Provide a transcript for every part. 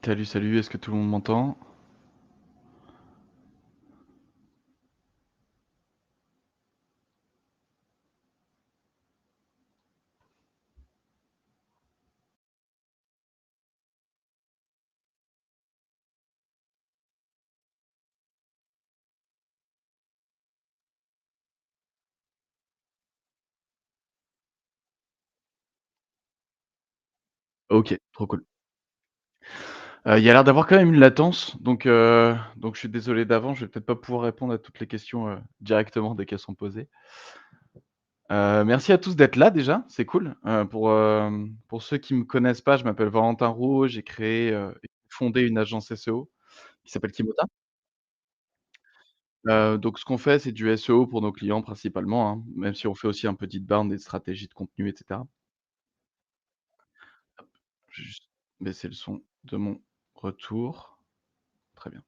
Salut, salut, est-ce que tout le monde m'entend? OK, trop cool. Il y a l'air d'avoir quand même une latence, donc je suis désolé d'avance, je vais peut-être pas pouvoir répondre à toutes les questions, directement dès qu'elles sont posées. Merci à tous d'être là déjà, c'est cool. Pour ceux qui me connaissent pas, je m'appelle Valentin Roux, j'ai créé, et fondé une agence SEO qui s'appelle Kimota. Donc ce qu'on fait, c'est du SEO pour nos clients principalement, hein, même si on fait aussi un peu d'inbound, des stratégies de contenu et cetera. Je vais juste baisser le son de mon retour. Très bien.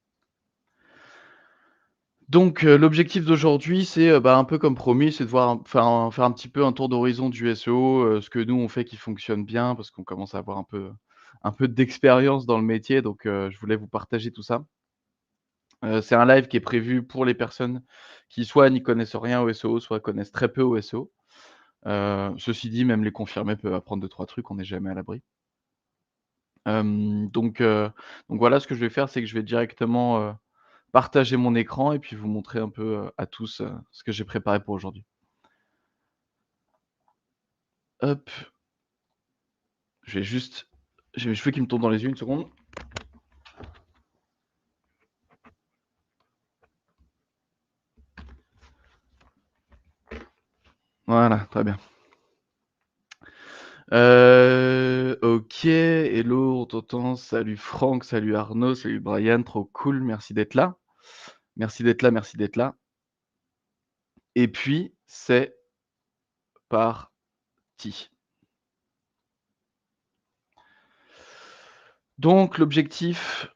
Donc, l'objectif d'aujourd'hui, c'est, un peu comme promis, c'est de voir faire un petit peu un tour d'horizon du SEO, ce que nous on fait qui fonctionne bien, parce qu'on commence à avoir un peu d'expérience dans le métier, donc je voulais vous partager tout ça. C'est un live qui est prévu pour les personnes qui soit n'y connaissent rien au SEO, soit connaissent très peu au SEO. Ceci dit, même les confirmés peuvent apprendre deux trois trucs, on n'est jamais à l'abri. Hem, donc heu, donc voilà, ce que je vais faire, c'est que je vais directement, partager mon écran et puis vous montrer un peu, à tous, ce que j'ai préparé pour aujourd'hui. Hop, je vais juste j'ai mes cheveux qui me tombent dans les yeux, une seconde. Voilà, très bien. OK, hello, on t'entend. Salut Franck, salut Arnaud, salut Brian, trop cool, merci d'être là. Merci d'être là, merci d'être là. Et puis, c'est parti. Donc l'objectif,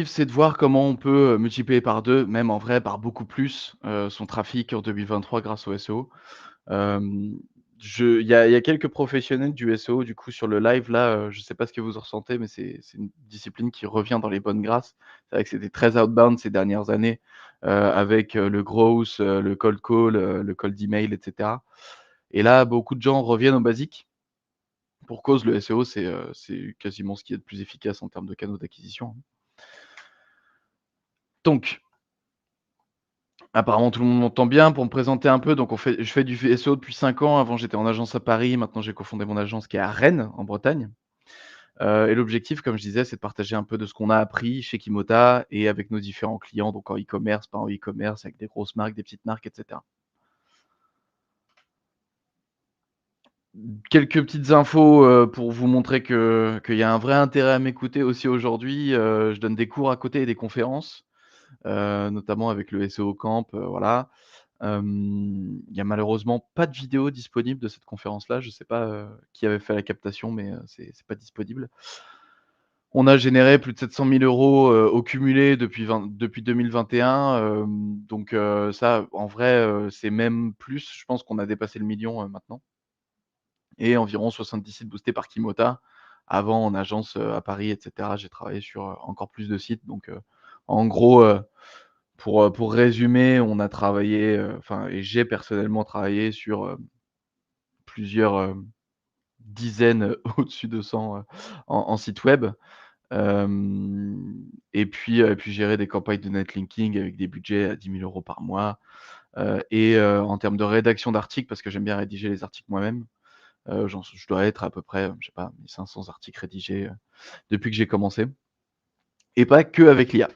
c'est de voir comment on peut, multiplier par 2, même en vrai par beaucoup plus, son trafic en 2023 grâce au SEO. Hem, il y a quelques professionnels du SEO du coup sur le live là, je sais pas ce que vous en ressentez, mais c'est une discipline qui revient dans les bonnes grâces. C'est vrai que c'était très outbound ces dernières années, avec, le growth, le cold call, le cold email et cetera. Et là, beaucoup de gens reviennent aux basiques. Pour cause, le SEO, c'est quasiment ce qui est de plus efficace en termes de canaux d'acquisition. Donc, apparemment tout le monde m'entend bien. Pour me présenter un peu, donc je fais du SEO depuis 5 ans. Avant, j'étais en agence à Paris. Maintenant, j'ai cofondé mon agence qui est à Rennes, en Bretagne. Et l'objectif, comme je disais, c'est de partager un peu de ce qu'on a appris chez Kimota et avec nos différents clients, donc en e-commerce, pas en e-commerce, avec des grosses marques, des petites marques et cetera. Quelques petites infos, pour vous montrer qu'il y a un vrai intérêt à m'écouter aussi aujourd'hui. Je donne des cours à côté et des conférences, notamment avec le SEO Camp, voilà. Il y a malheureusement pas de vidéo disponible de cette conférence-là. Je sais pas, qui avait fait la captation, mais c'est pas disponible. On a généré plus de 700 000 € au cumulé depuis 2021, ça, en vrai, c'est même plus. Je pense qu'on a dépassé le million, maintenant, et environ 70 sites boostés par Kimota. Avant, en agence, à Paris et cetera, j'ai travaillé sur, encore plus de sites, en gros, pour résumer, on a travaillé, et j'ai personnellement travaillé sur, plusieurs, dizaines, au-dessus de 100, en sites web. Hem et puis gérer des campagnes de netlinking avec des budgets à 10 000 € par mois, en termes de rédaction d'articles, parce que j'aime bien rédiger les articles moi-même, je dois être à peu près, je sais pas, 1 500 articles rédigés, depuis que j'ai commencé, et pas que avec l'IA.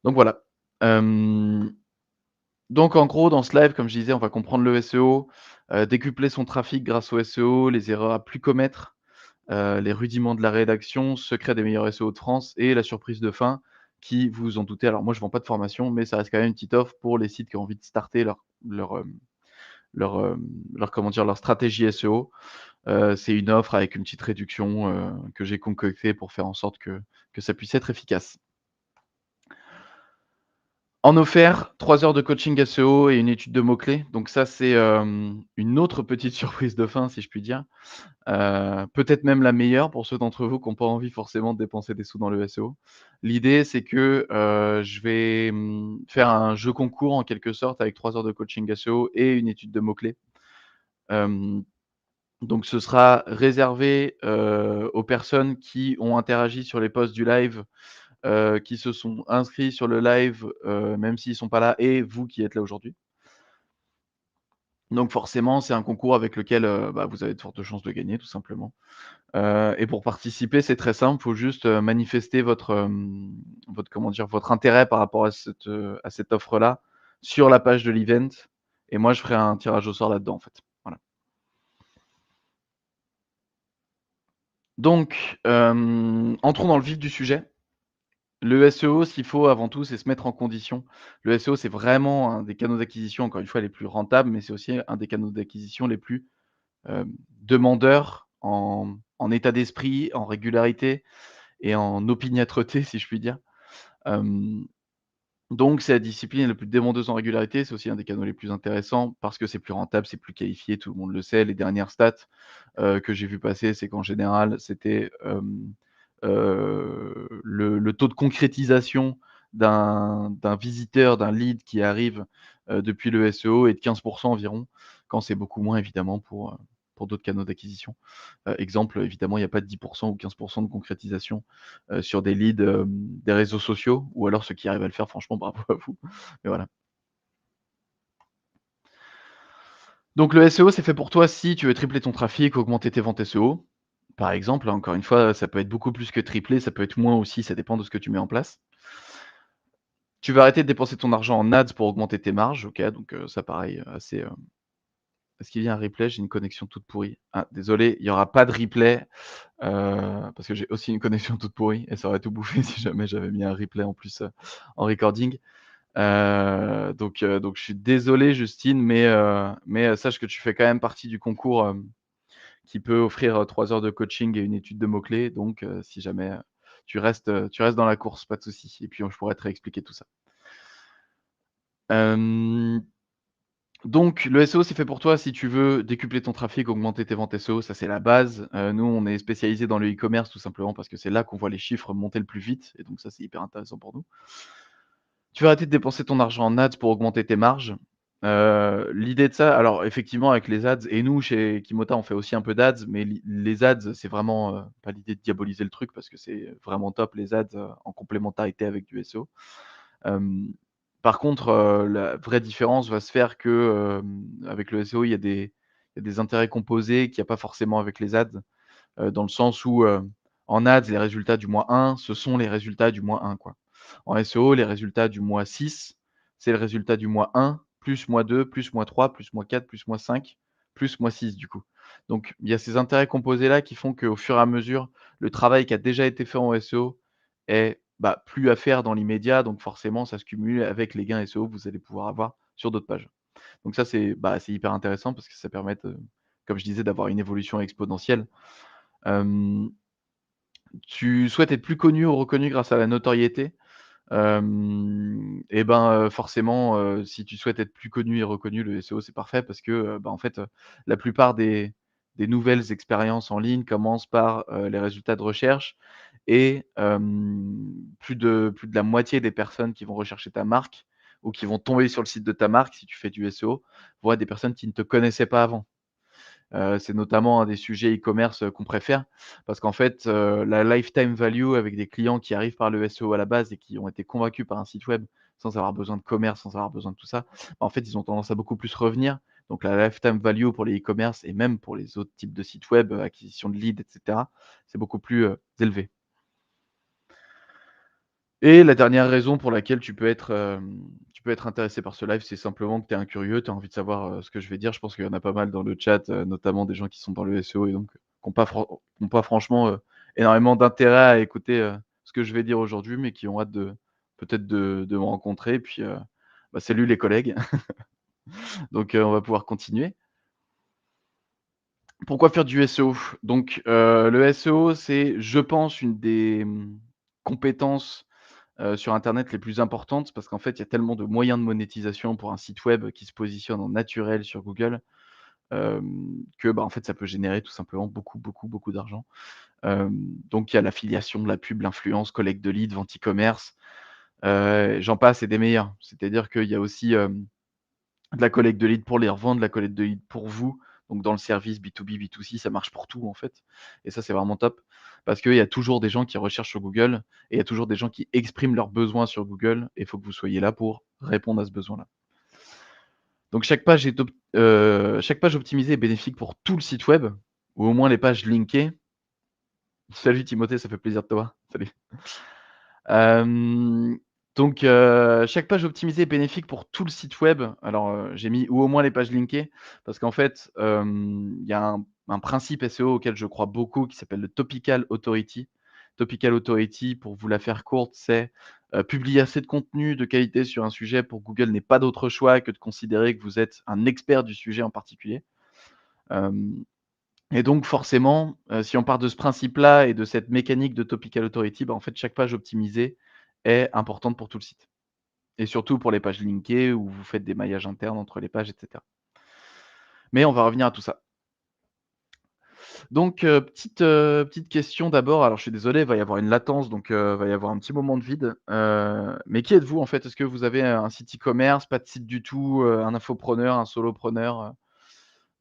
Donc voilà. Hem, donc en gros, dans ce live, comme je disais, on va comprendre le SEO, décupler son trafic grâce au SEO, les erreurs à plus commettre, les rudiments de la rédaction, secret des meilleurs SEO de France et la surprise de fin qui, vous vous en doutez, alors moi je vends pas de formation, mais ça reste quand même une petite offre pour les sites qui ont envie de starter leur, leur, comment dire? Leur stratégie SEO. C'est une offre avec une petite réduction, que j'ai concoctée pour faire en sorte que ça puisse être efficace. En offert, 3 heures de coaching SEO et une étude de mots-clés. Donc ça, c'est, une autre petite surprise de fin, si je puis dire. Peut-être même la meilleure pour ceux d'entre vous qui ont pas envie forcément de dépenser des sous dans le SEO. L'idée, c'est que, je vais, faire un jeu concours en quelque sorte avec 3 heures de coaching SEO et une étude de mots-clés. Hem, donc ce sera réservé, aux personnes qui ont interagi sur les posts du live, qui se sont inscrits sur le live, même s'ils sont pas là et vous qui êtes là aujourd'hui. Donc forcément, c'est un concours avec lequel, bah, vous avez de fortes chances de gagner tout simplement. Et pour participer, c'est très simple, faut juste, manifester votre comment dire? Votre intérêt par rapport à cette offre-là sur la page de l'event et moi je ferai un tirage au sort là-dedans, en fait. Voilà. Donc, entrons dans le vif du sujet. Le SEO, ce qu'il faut avant tout, c'est se mettre en condition. Le SEO, c'est vraiment un des canaux d'acquisition, encore une fois, les plus rentables, mais c'est aussi un des canaux d'acquisition les plus, demandeurs en état d'esprit, en régularité et en opiniâtreté, si je puis dire. Hem, donc c'est la discipline la plus demandeuse en régularité, c'est aussi un des canaux les plus intéressants parce que c'est plus rentable, c'est plus qualifié, tout le monde le sait. Les dernières stats, que j'ai vu passer, c'est qu'en général, c'était, le taux de concrétisation d'un visiteur, d'un lead qui arrive, depuis le SEO est de 15 environ, quand c'est beaucoup moins évidemment pour d'autres canaux d'acquisition. Exemple, évidemment, il y a pas de 10 ou 15 de concrétisation, sur des leads, des réseaux sociaux ou alors ceux qui arrivent à le faire, franchement bravo à vous. Mais voilà. Donc le SEO, c'est fait pour toi si tu veux tripler ton trafic, augmenter tes ventes SEO. Par exemple, hein, encore une fois, ça peut être beaucoup plus que tripler, ça peut être moins aussi, ça dépend de ce que tu mets en place. Tu vas arrêter de dépenser ton argent en ads pour augmenter tes marges, OK, donc ça pareil, assez, est-ce qu'il y a un replay? J'ai une connexion toute pourrie. Ah désolé, il y aura pas de replay, parce que j'ai aussi une connexion toute pourrie et ça aurait tout bouffé si jamais j'avais mis un replay en plus, en recording. Donc je suis désolé Justine, mais sache que tu fais quand même partie du concours, qui peut offrir, 3 heures de coaching et une étude de mots-clés. Donc si jamais, tu restes dans la course, pas de souci et puis je pourrais te réexpliquer tout ça. Hem Donc le SEO, c'est fait pour toi si tu veux décupler ton trafic, augmenter tes ventes SEO, ça c'est la base. Nous, on est spécialisé dans le e-commerce tout simplement parce que c'est là qu'on voit les chiffres monter le plus vite et donc ça, c'est hyper intéressant pour nous. Tu vas arrêter de dépenser ton argent en ads pour augmenter tes marges. L'idée de ça alors effectivement avec les ads et nous chez Kimota, on fait aussi un peu d'ads, mais les ads, c'est vraiment, pas l'idée de diaboliser le truc parce que c'est vraiment top les ads, en complémentarité avec du SEO. Hem, par contre, la vraie différence va se faire que, avec le SEO, il y a des intérêts composés qu'il y a pas forcément avec les ads, dans le sens où, en ads, les résultats du mois 1, ce sont les résultats du mois 1, quoi. En SEO, les résultats du mois 6, c'est le résultat du mois 1, plus mois 2, plus mois 3, plus mois 4, plus mois 5, plus mois 6 du coup. Donc il y a ces intérêts composés-là qui font qu'au fur et à mesure, le travail qui a déjà été fait en SEO est, bah, plus à faire dans l'immédiat, donc forcément ça se cumule avec les gains SEO que vous allez pouvoir avoir sur d'autres pages. Donc ça c'est, bah, c'est hyper intéressant parce que ça permet de, comme je disais, d'avoir une évolution exponentielle. Hem, tu souhaites être plus connu ou reconnu grâce à la notoriété? Et ben, forcément, si tu souhaites être plus connu et reconnu, le SEO, c'est parfait parce que, bah, en fait, la plupart des nouvelles expériences en ligne commencent par, les résultats de recherche et plus de la moitié des personnes qui vont rechercher ta marque ou qui vont tomber sur le site de ta marque, si tu fais du SEO, vont être des personnes qui ne te connaissaient pas avant. C'est notamment un des sujets e-commerce, qu'on préfère parce qu'en fait, la lifetime value avec des clients qui arrivent par le SEO à la base et qui ont été convaincus par un site web sans avoir besoin de commerce, sans avoir besoin de tout ça, en fait, ils ont tendance à beaucoup plus revenir. Donc la lifetime value pour les e-commerce et même pour les autres types de sites web, acquisition de leads et cetera, c'est beaucoup plus, élevé. Et la dernière raison pour laquelle tu peux être intéressé par ce live, c'est simplement que tu es un curieux, tu as envie de savoir, ce que je vais dire. Je pense qu'il y en a pas mal dans le chat, notamment des gens qui sont dans le SEO et donc qui ont pas franchement, énormément d'intérêt à écouter, ce que je vais dire aujourd'hui, mais qui ont hâte de peut-être de me rencontrer. Puis, bah, salut les collègues. Donc, on va pouvoir continuer. Pourquoi faire du SEO? Donc, le SEO, c'est, je pense, une des, compétences sur internet les plus importantes parce qu'en fait, il y a tellement de moyens de monétisation pour un site web qui se positionne en naturel sur Google, que, bah, en fait, ça peut générer tout simplement beaucoup, beaucoup, beaucoup d'argent. Hem, donc il y a l'affiliation, la pub, l'influence, collecte de leads, vente e-commerce, j'en passe et des meilleurs. C'est-à-dire qu'il y a aussi, de la collecte de leads pour les revendre, de la collecte de leads pour vous. Donc dans le service B2B, B2C, ça marche pour tout en fait et ça, c'est vraiment top parce qu'il y a toujours des gens qui recherchent sur Google et il y a toujours des gens qui expriment leurs besoins sur Google et il faut que vous soyez là pour répondre à ce besoin-là. Donc chaque page optimisée est bénéfique pour tout le site web ou au moins les pages linkées. Salut Timothée, ça fait plaisir de te voir. Salut. Hem, chaque page optimisée est bénéfique pour tout le site web. Alors, j'ai mis ou au moins les pages linkées parce qu'en fait, il y a un principe SEO auquel je crois beaucoup qui s'appelle le Topical Authority. Topical Authority, pour vous la faire courte, c'est, publier assez de contenu de qualité sur un sujet pour que Google n'ait pas d'autre choix que de considérer que vous êtes un expert du sujet en particulier. Hem et donc forcément, si on part de ce principe-là et de cette mécanique de Topical Authority, bah, en fait, chaque page optimisée est importante pour tout le site et surtout pour les pages linkées où vous faites des maillages internes entre les pages et cetera. Mais on va revenir à tout ça. Donc, petite question d'abord. Alors je suis désolé, il va y avoir une latence, donc, va y avoir un petit moment de vide. Mais qui êtes-vous en fait? Est-ce que vous avez un site e-commerce, pas de site du tout, un infopreneur, un solopreneur?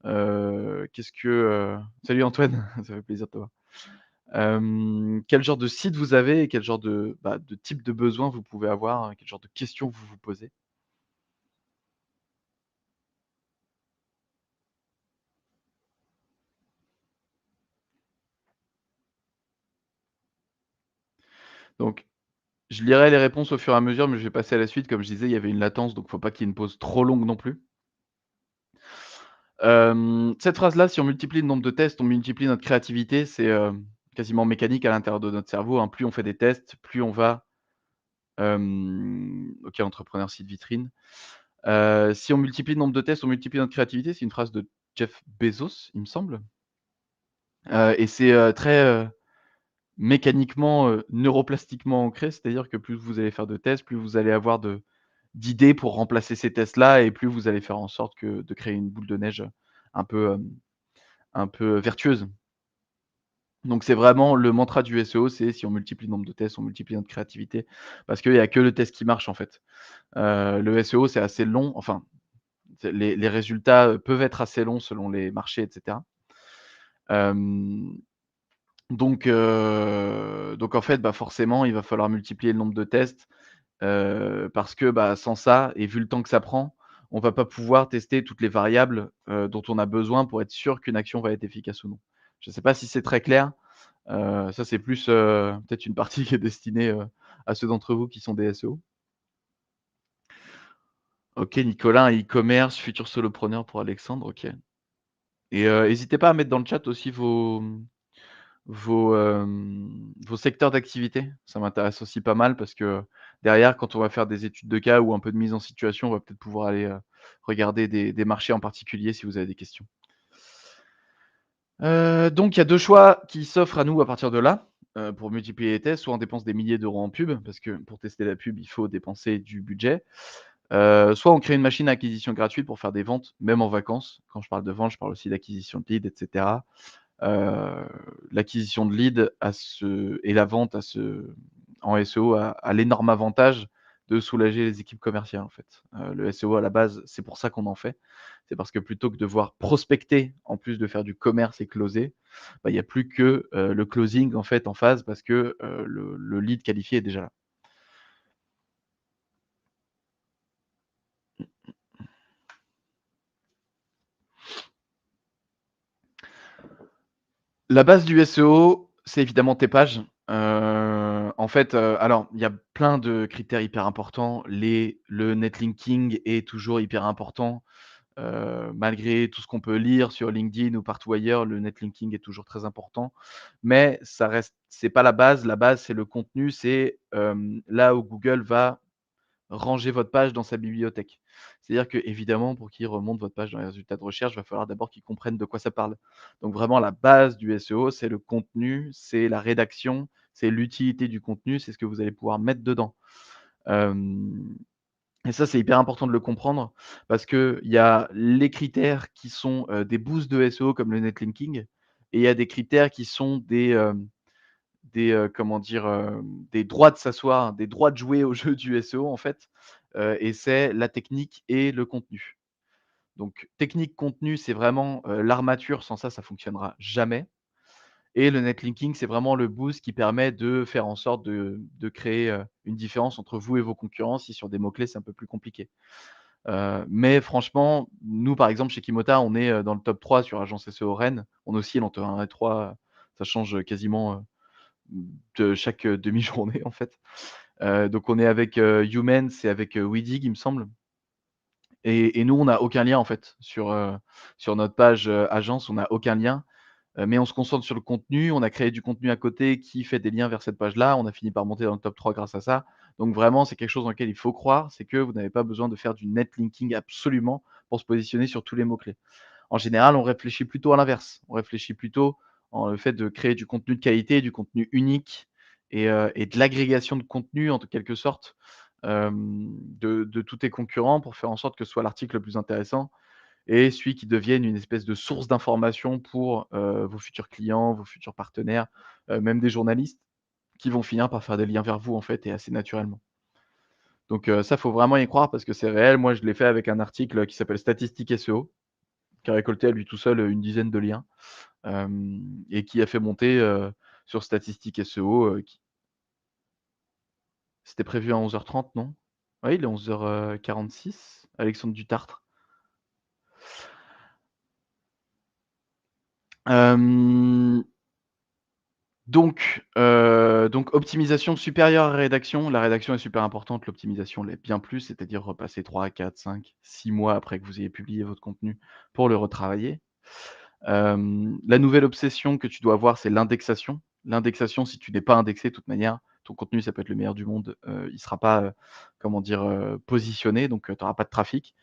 Qu'est-ce que, salut Antoine, ça fait plaisir de te voir. Quel genre de site vous avez et quel genre de, bah, de type de besoin vous pouvez avoir? Quel genre de questions vous vous posez? Donc, je lirai les réponses au fur et à mesure, mais je vais passer à la suite. Comme je disais, il y avait une latence, donc faut pas qu'il y ait une pause trop longue non plus. Cette phrase-là, si on multiplie le nombre de tests, on multiplie notre créativité, c'est, quasiment mécanique à l'intérieur de notre cerveau, hein. Plus on fait des tests, plus on va, OK, entrepreneur site vitrine. Si on multiplie le nombre de tests, on multiplie notre créativité, c'est une phrase de Jeff Bezos, il me semble, et c'est, très, mécaniquement, neuroplastiquement ancré. C'est-à-dire que plus vous allez faire de tests, plus vous allez avoir d'idées pour remplacer ces tests-là et plus vous allez faire en sorte que de créer une boule de neige un peu, un peu vertueuse. Donc c'est vraiment le mantra du SEO, c'est si on multiplie le nombre de tests, on multiplie notre créativité parce qu'il y a que le test qui marche, en fait. Le SEO, c'est assez long, enfin, les résultats, peuvent être assez longs selon les marchés et cetera. Hem, donc en fait, bah, forcément, il va falloir multiplier le nombre de tests, parce que, bah, sans ça et vu le temps que ça prend, on va pas pouvoir tester toutes les variables, dont on a besoin pour être sûr qu'une action va être efficace ou non. Je ne sais pas si c'est très clair. Ça, c'est plus, peut-être une partie qui est destinée, à ceux d'entre vous qui sont des SEO. OK, Nicolas, e-commerce, futur solopreneur pour Alexandre, OK. Et hésitez pas à mettre dans le chat aussi vos secteurs d'activité. Ça m'intéresse aussi pas mal parce que derrière, quand on va faire des études de cas ou un peu de mise en situation, on va peut-être pouvoir aller, regarder des marchés en particulier si vous avez des questions. Donc il y a 2 choix qui s'offrent à nous à partir de là, pour multiplier les tests. Soit on dépense des milliers d'euros en pub, parce que pour tester la pub, il faut dépenser du budget. Soit on crée une machine à acquisition gratuite pour faire des ventes, même en vacances. Quand je parle de vente, je parle aussi d'acquisition de leads et cetera. Heu, L'acquisition de leads et la vente en SEO a l'énorme avantage de soulager les équipes commerciales, en fait. Le SEO à la base, c'est pour ça qu'on en fait. C'est parce que plutôt que devoir prospecter, en plus de faire du commerce et closer, bah, il y a plus que, le closing, en fait, en phase parce que, le lead qualifié est déjà là. La base du SEO, c'est évidemment tes pages. En fait, alors il y a plein de critères hyper importants. Le netlinking est toujours hyper important. Malgré tout ce qu'on peut lire sur LinkedIn ou partout ailleurs, le netlinking est toujours très important. Mais ça reste c'est pas la base. La base, c'est le contenu, c'est, là où Google va ranger votre page dans sa bibliothèque. C'est-à-dire qu'évidemment, pour qu'il remonte votre page dans les résultats de recherche, il va falloir d'abord qu'il comprenne de quoi ça parle. Donc vraiment la base du SEO, c'est le contenu, c'est la rédaction, c'est l'utilité du contenu, c'est ce que vous allez pouvoir mettre dedans. Hem Et ça, c'est hyper important de le comprendre parce qu'il y a les critères qui sont, des boosts de SEO comme le netlinking et il y a des critères qui sont comment dire? Des droits de s'asseoir, des droits de jouer au jeu du SEO en fait, et c'est la technique et le contenu. Donc technique, contenu, c'est vraiment, l'armature, sans ça, ça fonctionnera jamais et le netlinking, c'est vraiment le boost qui permet de faire en sorte de créer, une différence entre vous et vos concurrents si sur des mots clés, c'est un peu plus compliqué. Mais franchement, nous, par exemple, chez Kimota, on est, dans le top 3 sur Agence SEO Rennes. On oscille entre 1 et 3, ça change, quasiment, de chaque, demi-journée, en fait. Donc on est avec, Youmans et avec, Weedig, il me semble et nous, on n'a aucun lien, en fait, sur notre page, agence, on n'a aucun lien. Mais on se concentre sur le contenu. On a créé du contenu à côté qui fait des liens vers cette page-là. On a fini par monter dans le top 3 grâce à ça. Donc vraiment, c'est quelque chose dans lequel il faut croire, c'est que vous n'avez pas besoin de faire du netlinking absolument pour se positionner sur tous les mots-clés. En général, on réfléchit plutôt à l'inverse. On réfléchit plutôt en le fait de créer du contenu de qualité, du contenu unique et de l'agrégation de contenu en quelque sorte, de tous tes concurrents pour faire en sorte que ce soit l'article le plus intéressant et celui qui devienne une espèce de source d'information pour, vos futurs clients, vos futurs partenaires, même des journalistes qui vont finir par faire des liens vers vous, en fait et assez naturellement. Donc ça, faut vraiment y croire parce que c'est réel. Moi, je l'ai fait avec un article qui s'appelle Statistiques SEO, qui a récolté à lui tout seul, une dizaine de liens, et qui a fait monter, sur Statistiques SEO, qui c'était prévu à 11h30, non? Oui, il est 11h46, Alexandre Dutartre. Hem donc optimisation supérieure à rédaction. La rédaction est super importante, l'optimisation l'est bien plus, c'est-à-dire repasser 3, 4, 5, 6 mois après que vous ayez publié votre contenu pour le retravailler. La nouvelle obsession que tu dois avoir, c'est l'indexation. L'indexation, si tu n'es pas indexé, de toute manière, ton contenu, ça peut être le meilleur du monde, il sera pas, comment dire? Positionné, donc tu auras pas de trafic.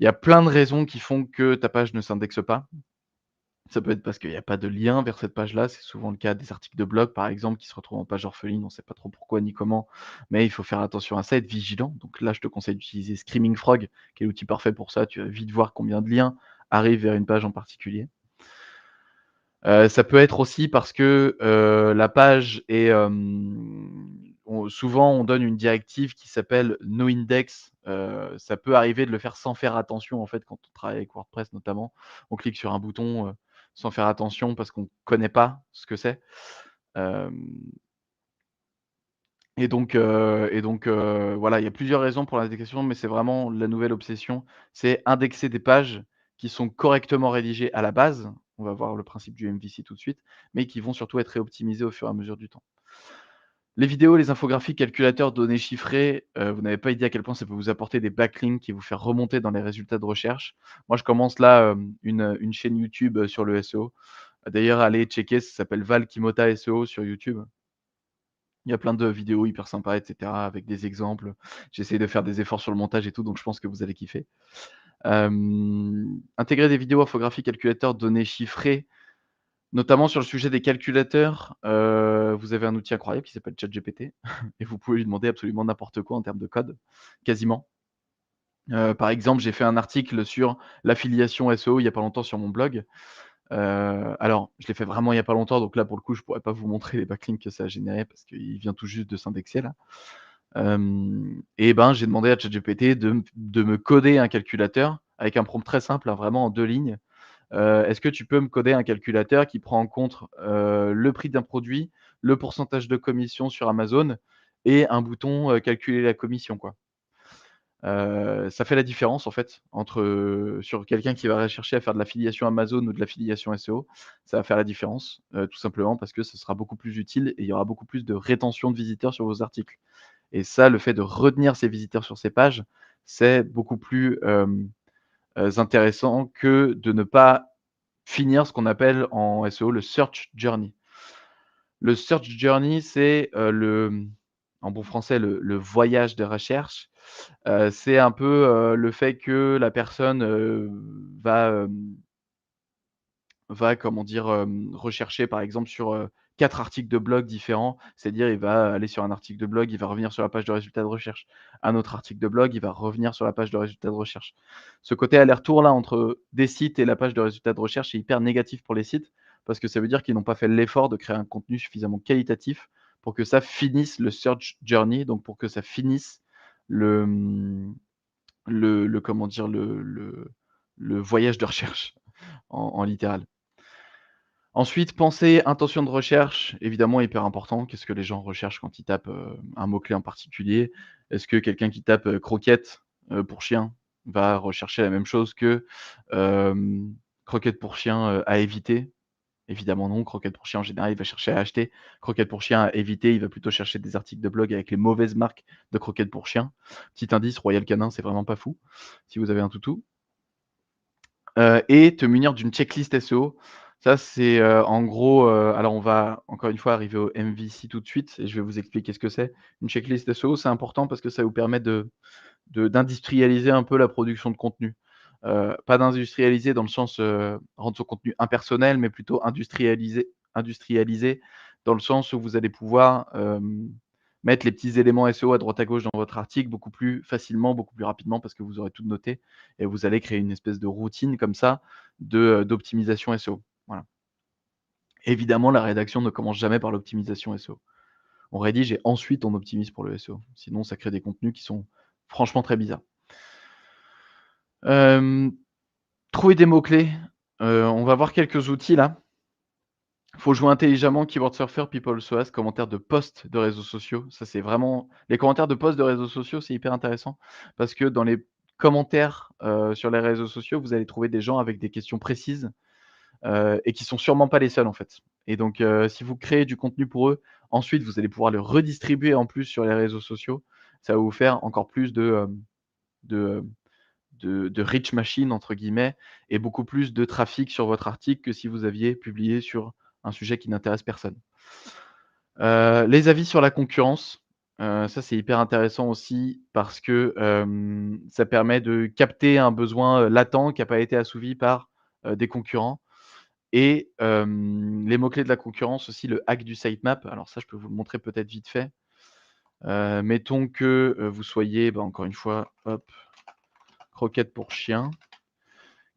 Il y a plein de raisons qui font que ta page ne s'indexe pas. Ça peut être parce qu'il y a pas de lien vers cette page-là, c'est souvent le cas des articles de blog, par exemple, qui se retrouvent en page orpheline, on ne sait pas trop pourquoi ni comment, mais il faut faire attention à ça, être vigilant. Donc là, je te conseille d'utiliser Screaming Frog, qui est l'outil parfait pour ça. Tu vas vite voir combien de liens arrivent vers une page en particulier. Ça peut être aussi parce que, la page est, souvent on donne une directive qui s'appelle no index, ça peut arriver de le faire sans faire attention en fait quand on travaille avec WordPress notamment. On clique sur un bouton, sans faire attention parce qu'on connaît pas ce que c'est. Hem voilà, il y a plusieurs raisons pour l'indexation, mais c'est vraiment la nouvelle obsession. C'est indexer des pages qui sont correctement rédigées à la base. On va voir le principe du MVC tout de suite, mais qui vont surtout être réoptimisées au fur et à mesure du temps. Les vidéos, les infographies, calculateurs, données chiffrées, vous n'avez pas idée à quel point ça peut vous apporter des backlinks et vous faire remonter dans les résultats de recherche. Moi, je commence là, une chaîne YouTube, sur le SEO. D'ailleurs, allez checker, ça s'appelle Val Kimota SEO sur YouTube. Il y a plein de vidéos hyper sympas et cetera avec des exemples. J'essaie de faire des efforts sur le montage et tout, donc je pense que vous allez kiffer. Intégrer des vidéos, infographies, calculateurs, données chiffrées, notamment sur le sujet des calculateurs, vous avez un outil incroyable qui s'appelle ChatGPT et vous pouvez lui demander absolument n'importe quoi en termes de code, quasiment. Par exemple, j'ai fait un article sur l'affiliation SEO il y a pas longtemps sur mon blog. Alors je l'ai fait vraiment il y a pas longtemps, donc là pour le coup, je pourrais pas vous montrer les backlinks que ça a généré parce qu'il vient tout juste de s'indexer là. Et ben, j'ai demandé à ChatGPT de me coder un calculateur avec un prompt très simple, hein, vraiment en 2 lignes. Est-ce que tu peux me coder un calculateur qui prend en compte, le prix d'un produit, le pourcentage de commission sur Amazon et un bouton, calculer la commission, quoi. Ça fait la différence en fait entre, sur quelqu'un qui va rechercher à faire de l'affiliation Amazon ou de l'affiliation SEO, ça va faire la différence, tout simplement parce que ce sera beaucoup plus utile et il y aura beaucoup plus de rétention de visiteurs sur vos articles. Et ça, le fait de retenir ces visiteurs sur ces pages, c'est beaucoup plus, intéressant que de ne pas finir ce qu'on appelle en SEO le search journey. Le search journey, c'est, en bon français, le voyage de recherche. C'est un peu, le fait que la personne, va, comment dire? Rechercher par exemple sur, 4 articles de blog différents. C'est-à-dire, il va aller sur un article de blog, il va revenir sur la page de résultats de recherche. Un autre article de blog, il va revenir sur la page de résultats de recherche. Ce côté aller-retour là entre des sites et la page de résultats de recherche est hyper négatif pour les sites parce que ça veut dire qu'ils n'ont pas fait l'effort de créer un contenu suffisamment qualitatif pour que ça finisse le search journey, donc pour que ça finisse le, le comment dire? Le voyage de recherche en littéral. Ensuite, penser intention de recherche, évidemment hyper important. Qu'est-ce que les gens recherchent quand ils tapent, un mot-clé en particulier? Est-ce que quelqu'un qui tape, croquette, pour chien va rechercher la même chose que, croquette pour chien, à éviter? Évidemment non. Croquette pour chien en général, il va chercher à acheter. Croquette pour chien à éviter, il va plutôt chercher des articles de blog avec les mauvaises marques de croquettes pour chien. Petit indice, Royal Canin, c'est vraiment pas fou, si vous avez un toutou. Et te munir d'une checklist SEO. Ça, c'est, en gros, alors on va encore une fois arriver au MVC tout de suite et je vais vous expliquer ce que c'est. Une checklist SEO, c'est important parce que ça vous permet d'industrialiser un peu la production de contenu. Pas d'industrialiser dans le sens, rendre son contenu impersonnel, mais plutôt industrialiser dans le sens où vous allez pouvoir, mettre les petits éléments SEO à droite à gauche dans votre article beaucoup plus facilement, beaucoup plus rapidement parce que vous aurez tout noté et vous allez créer une espèce de routine comme ça d'optimisation SEO. Voilà. Évidemment, la rédaction ne commence jamais par l'optimisation SEO. On rédige et ensuite on optimise pour le SEO. Sinon, ça crée des contenus qui sont franchement très bizarres. Hem, trouver des mots-clés, on va voir quelques outils là. Faut jouer intelligemment, Keyword Surfer, People Also Ask, commentaires de posts de réseaux sociaux. Ça, c'est vraiment les commentaires de posts de réseaux sociaux, c'est hyper intéressant parce que dans les commentaires, sur les réseaux sociaux, vous allez trouver des gens avec des questions précises, et qui sont sûrement pas les seuls, en fait. Et donc, si vous créez du contenu pour eux, ensuite vous allez pouvoir le redistribuer en plus sur les réseaux sociaux. Ça va vous faire encore plus de, de «rich machine» entre guillemets et beaucoup plus de trafic sur votre article que si vous aviez publié sur un sujet qui n'intéresse personne. Les avis sur la concurrence, ça c'est hyper intéressant aussi parce que, ça permet de capter un besoin, latent qui a pas été assouvi par, des concurrents et les mots-clés de la concurrence aussi, le hack du sitemap. Alors ça, je peux vous le montrer peut-être vite fait. Mettons que, vous soyez, bah, encore une fois, hop, croquettes pour chien.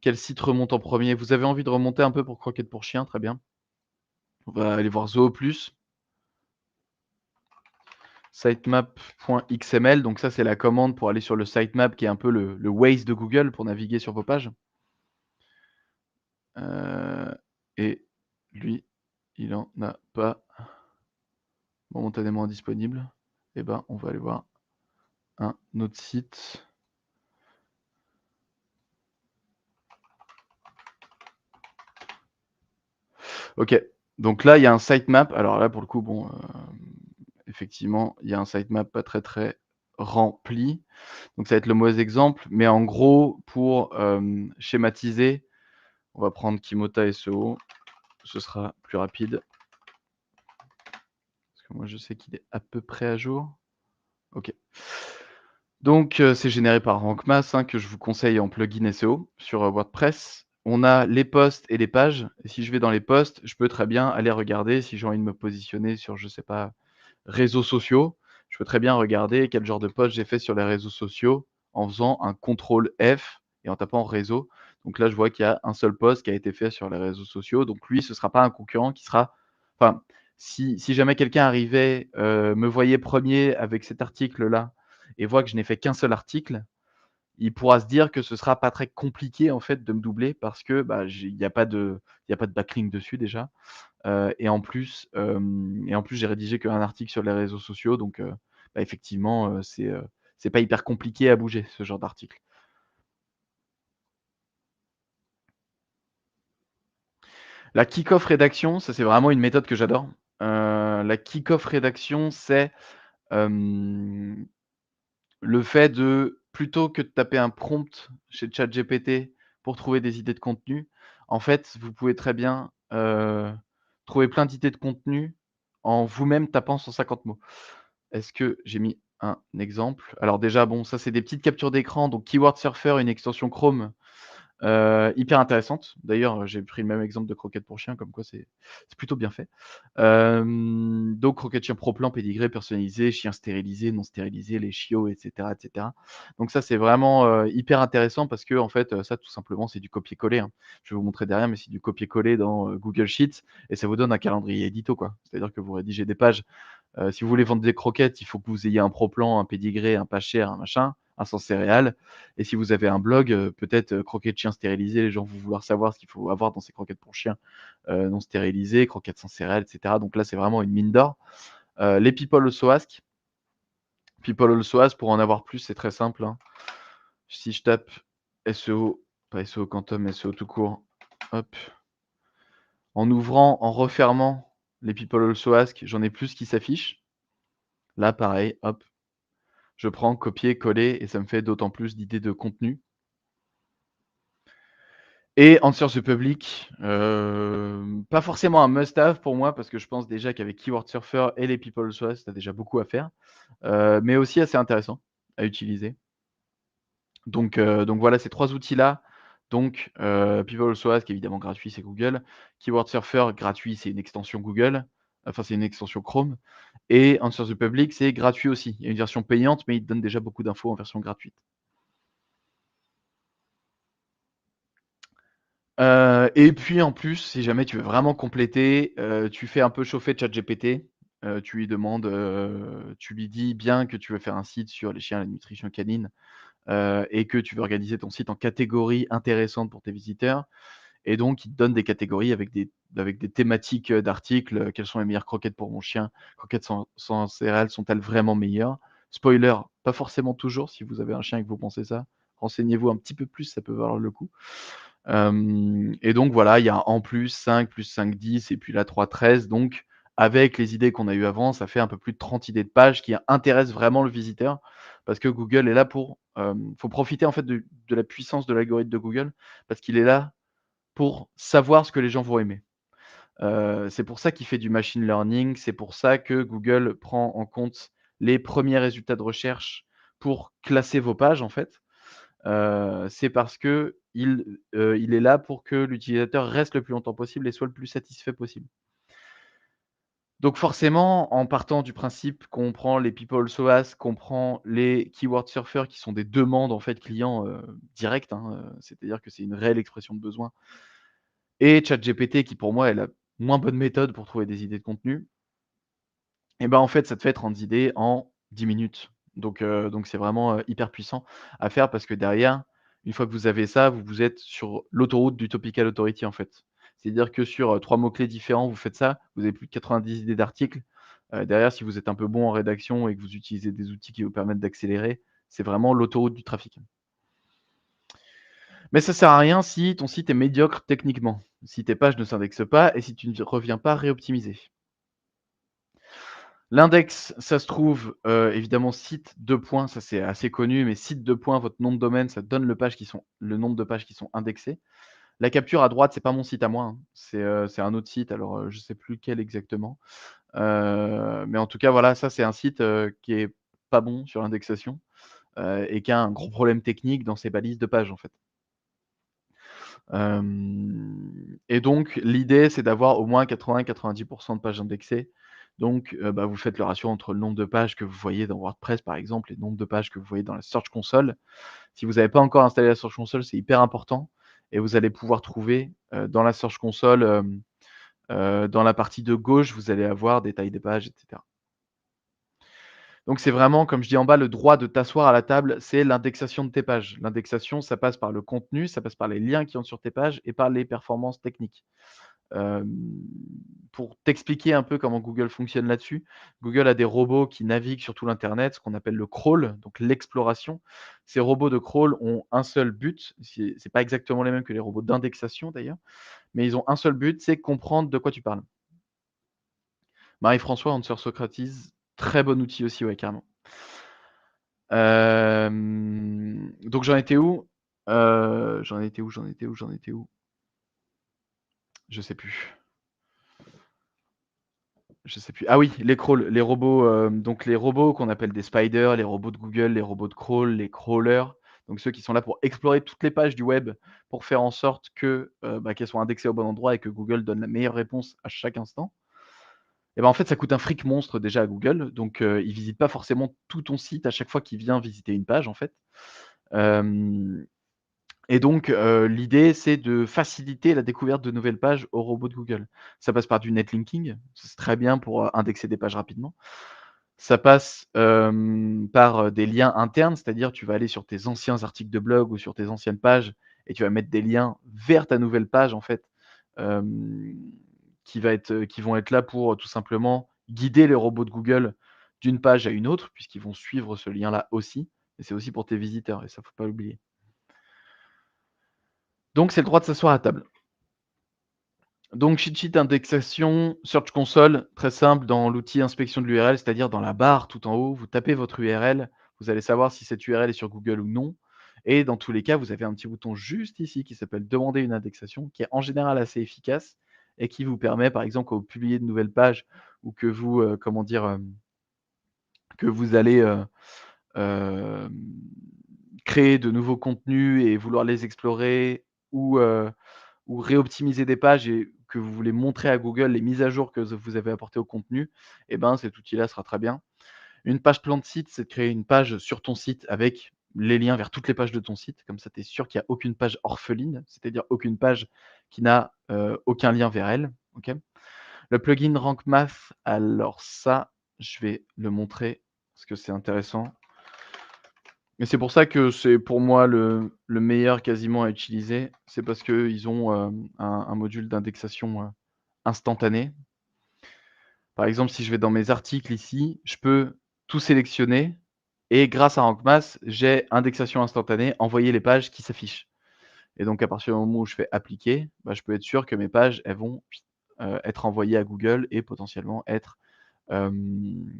Quel site remonte en premier? Vous avez envie de remonter un peu pour croquettes pour chien, très bien. On va aller voir Zooplus, sitemap.xml, donc ça, c'est la commande pour aller sur le sitemap qui est un peu le Waze de Google pour naviguer sur vos pages. Et lui, il en a pas momentanément disponible. Et ben, on va aller voir un autre site. OK, donc là, il y a un sitemap. Alors là, pour le coup, bon, effectivement, il y a un sitemap pas très, très rempli. Donc ça va être le mauvais exemple, mais en gros, pour, schématiser, on va prendre Kimota SEO, ce sera plus rapide. Parce que moi, je sais qu'il est à peu près à jour. OK. Donc, c'est généré par RankMath, hein, que je vous conseille en plugin SEO sur, WordPress. On a les posts et les pages et si je vais dans les posts, je peux très bien aller regarder si j'ai envie de me positionner sur, je sais pas, réseaux sociaux. Je peux très bien regarder quel genre de post j'ai fait sur les réseaux sociaux en faisant un contrôle F et en tapant réseau. Donc là, je vois qu'il y a un seul post qui a été fait sur les réseaux sociaux. Donc lui, ce sera pas un concurrent qui sera enfin, si jamais quelqu'un arrivait, me voyait premier avec cet article-là et voit que je n'ai fait qu'un seul article, il pourra se dire que ce sera pas très compliqué en fait de me doubler parce que, bah, il y a pas de backlink dessus déjà. Et en plus j'ai rédigé qu'un article sur les réseaux sociaux donc bah, effectivement, c'est pas hyper compliqué à bouger ce genre d'article. La kick-off rédaction, ça c'est vraiment une méthode que j'adore. La kick-off rédaction, c'est, hem, le fait de plutôt que de taper un prompt chez ChatGPT pour trouver des idées de contenu, en fait, vous pouvez très bien, trouver plein d'idées de contenu en vous-même tapant 150 mots. Est-ce que j'ai mis un exemple? Alors déjà, bon, ça, c'est des petites captures d'écran, donc Keyword Surfer, une extension Chrome, Hyper intéressante. D'ailleurs, j'ai pris le même exemple de croquettes pour chien, comme quoi c'est plutôt bien fait. Donc croquettes chien pro plan, pédigré, personnalisé, chien stérilisé, non stérilisé, les chiots et cetera et cetera. Donc ça, c'est vraiment, hyper intéressant parce qu'en fait, ça tout simplement, c'est du copier-coller, hein. Je vais vous montrer derrière, mais c'est du copier-coller dans, Google Sheets et ça vous donne un calendrier édito, quoi. C'est-à-dire que vous rédigez des pages. Si vous voulez vendre des croquettes, il faut que vous ayez un pro plan, un pédigré, un pas cher, un machin, un sans céréales. Et si vous avez un blog, peut-être, croquettes chiens stérilisées, les gens vont vouloir savoir ce qu'il faut avoir dans ces croquettes pour chiens, non stérilisées, croquettes sans céréales et cetera. Donc là, c'est vraiment une mine d'or. Les People Also Ask. People Also Ask, pour en avoir plus, c'est très simple, hein. Si je tape SEO, pas SEO Quantum, SEO tout court, hop, en ouvrant, en refermant les People Also Ask, j'en ai plus qui s'affichent. Là, pareil, hop, je prends copier, coller et ça me fait d'autant plus d'idées de contenu. Et Answer the Public, pas forcément un must have pour moi parce que je pense déjà qu'avec Keyword Surfer et les People Also Ask, tu as déjà beaucoup à faire, mais aussi assez intéressant à utiliser. Donc voilà ces 3 outils-là. Donc People Also Ask évidemment gratuit, c'est Google. Keyword Surfer gratuit, c'est une extension Google, enfin c'est une extension Chrome et Answer the Public, c'est gratuit aussi. Il y a une version payante, mais il te donne déjà beaucoup d'infos en version gratuite. Et puis en plus, si jamais tu veux vraiment compléter, tu fais un peu chauffer ChatGPT, tu lui demandes, tu lui dis bien que tu veux faire un site sur les chiens et la nutrition canine, et que tu veux organiser ton site en catégories intéressantes pour tes visiteurs et donc il te donne des catégories avec des thématiques, d'articles, quelles sont les meilleures croquettes pour mon chien? Croquettes sans céréales sont-elles vraiment meilleures? Spoiler, pas forcément toujours si vous avez un chien et que vous pensez ça. Renseignez-vous un petit peu plus, ça peut valoir le coup. Et donc voilà, il y a en plus 5 plus 5, 10 et puis là 3, 13. Donc avec les idées qu'on a eues avant, ça fait un peu plus de 30 idées de pages qui intéressent vraiment le visiteur. Parce que Google est là pour, faut profiter en fait de la puissance de l'algorithme de Google, parce qu'il est là pour savoir ce que les gens vont aimer. C'est pour ça qu'il fait du machine learning, c'est pour ça que Google prend en compte les premiers résultats de recherche pour classer vos pages en fait. C'est parce qu'il est là pour que l'utilisateur reste le plus longtemps possible et soit le plus satisfait possible. Donc forcément, en partant du principe qu'on prend les people so ask, qu'on prend les keyword surfers qui sont des demandes en fait clients, directes, hein, c'est-à-dire que c'est une réelle expression de besoin et ChatGPT qui pour moi est la moins bonne méthode pour trouver des idées de contenu et ben, en fait, ça te fait 30 idées en 10 minutes. Donc c'est vraiment, hyper puissant à faire parce que derrière, une fois que vous avez ça, vous êtes sur l'autoroute du Topical Authority, en fait. C'est-à-dire que sur, 3 mots-clés différents, vous faites ça, vous avez plus de 90 idées d'articles. Derrière, si vous êtes un peu bon en rédaction et que vous utilisez des outils qui vous permettent d'accélérer, c'est vraiment l'autoroute du trafic. Mais ça sert à rien si ton site est médiocre techniquement, si tes pages ne s'indexent pas et si tu ne reviens pas réoptimiser. L'index, ça se trouve, évidemment site 2 points, ça c'est assez connu, mais site 2 points, votre nom de domaine, ça donne le nombre de pages qui sont indexées. La capture à droite, c'est pas mon site à moi, hein, c'est un autre site, alors, je sais plus lequel exactement. Mais en tout cas, voilà, ça c'est un site, qui est pas bon sur l'indexation, et qui a un gros problème technique dans ses balises de pages, en fait. Et donc l'idée, c'est d'avoir au moins 80-90 de pages indexées. Donc, bah, vous faites le ratio entre le nombre de pages que vous voyez dans WordPress, par exemple, et le nombre de pages que vous voyez dans la Search Console. Si vous n'avez pas encore installé la Search Console, c'est hyper important et vous allez pouvoir trouver, dans la Search Console, dans la partie de gauche, vous allez avoir des tailles des pages et cetera. Donc c'est vraiment, comme je dis en bas, le droit de t'asseoir à la table, c'est l'indexation de tes pages. L'indexation, ça passe par le contenu, ça passe par les liens qui entrent sur tes pages et par les performances techniques. Hem, pour t'expliquer un peu comment Google fonctionne là-dessus, Google a des robots qui naviguent sur tout l'internet, ce qu'on appelle le crawl, donc l'exploration. Ces robots de crawl ont un seul but, c'est pas exactement les mêmes que les robots d'indexation d'ailleurs, mais ils ont un seul but, c'est comprendre de quoi tu parles. Marie-François, Answer Socrates, très bon outil aussi, ouais, carrément. Donc j'en étais où? J'en étais où? J'en étais où? J'en étais où? Je sais plus. Je sais plus. Ah oui, les crawls, les robots, donc les robots qu'on appelle des spiders, les robots de Google, les robots de crawl, les crawlers. donc ceux qui sont là pour explorer toutes les pages du web pour faire en sorte que, qu'elles soient indexées au bon endroit et que Google donne la meilleure réponse à chaque instant. Et ben, en fait, ça coûte un fric monstre déjà à Google, donc il visite pas forcément tout ton site à chaque fois qu'il vient visiter une page, en fait. Hem Et donc l'idée, c'est de faciliter la découverte de nouvelles pages aux robots de Google. Ça passe par du netlinking, c'est très bien pour, indexer des pages rapidement. Ça passe, par, des liens internes, c'est-à-dire tu vas aller sur tes anciens articles de blog ou sur tes anciennes pages et tu vas mettre des liens vers ta nouvelle page en fait, hem, qui vont être là pour, tout simplement guider les robots de Google d'une page à une autre, puisqu'ils vont suivre ce lien-là aussi et c'est aussi pour tes visiteurs et ça, faut pas l'oublier. Donc c'est le droit de s'asseoir à table. Donc cheat sheet indexation, Search Console, très simple dans l'outil inspection de l'URL, c'est-à-dire dans la barre tout en haut, vous tapez votre URL, vous allez savoir si cette URL est sur Google ou non. Et dans tous les cas, vous avez un petit bouton juste ici qui s'appelle demander une indexation, qui est en général assez efficace et qui vous permet, par exemple, quand vous publiez de nouvelles pages ou que vous, que vous allez, hem, créer de nouveaux contenus et vouloir les explorer ou, réoptimiser des pages et que vous voulez montrer à Google les mises à jour que vous avez apportées au contenu, et ben, cet outil-là sera très bien. Une page plan de site, c'est de créer une page sur ton site avec les liens vers toutes les pages de ton site. Comme ça, tu es sûr qu'il y a aucune page orpheline, c'est-à-dire aucune page qui n'a, aucun lien vers elle, OK? Le plugin Rank Math, alors ça, je vais le montrer parce que c'est intéressant. Et c'est pour ça que c'est pour moi le meilleur quasiment à utiliser. C'est parce qu'ils ont, un module d'indexation, instantané. Par exemple, si je vais dans mes articles ici, je peux tout sélectionner et grâce à Rank Math, j'ai indexation instantanée, envoyer les pages qui s'affichent. Et donc à partir du moment où je fais appliquer, je peux être sûr que mes pages, elles vont, être envoyées à Google et potentiellement hem,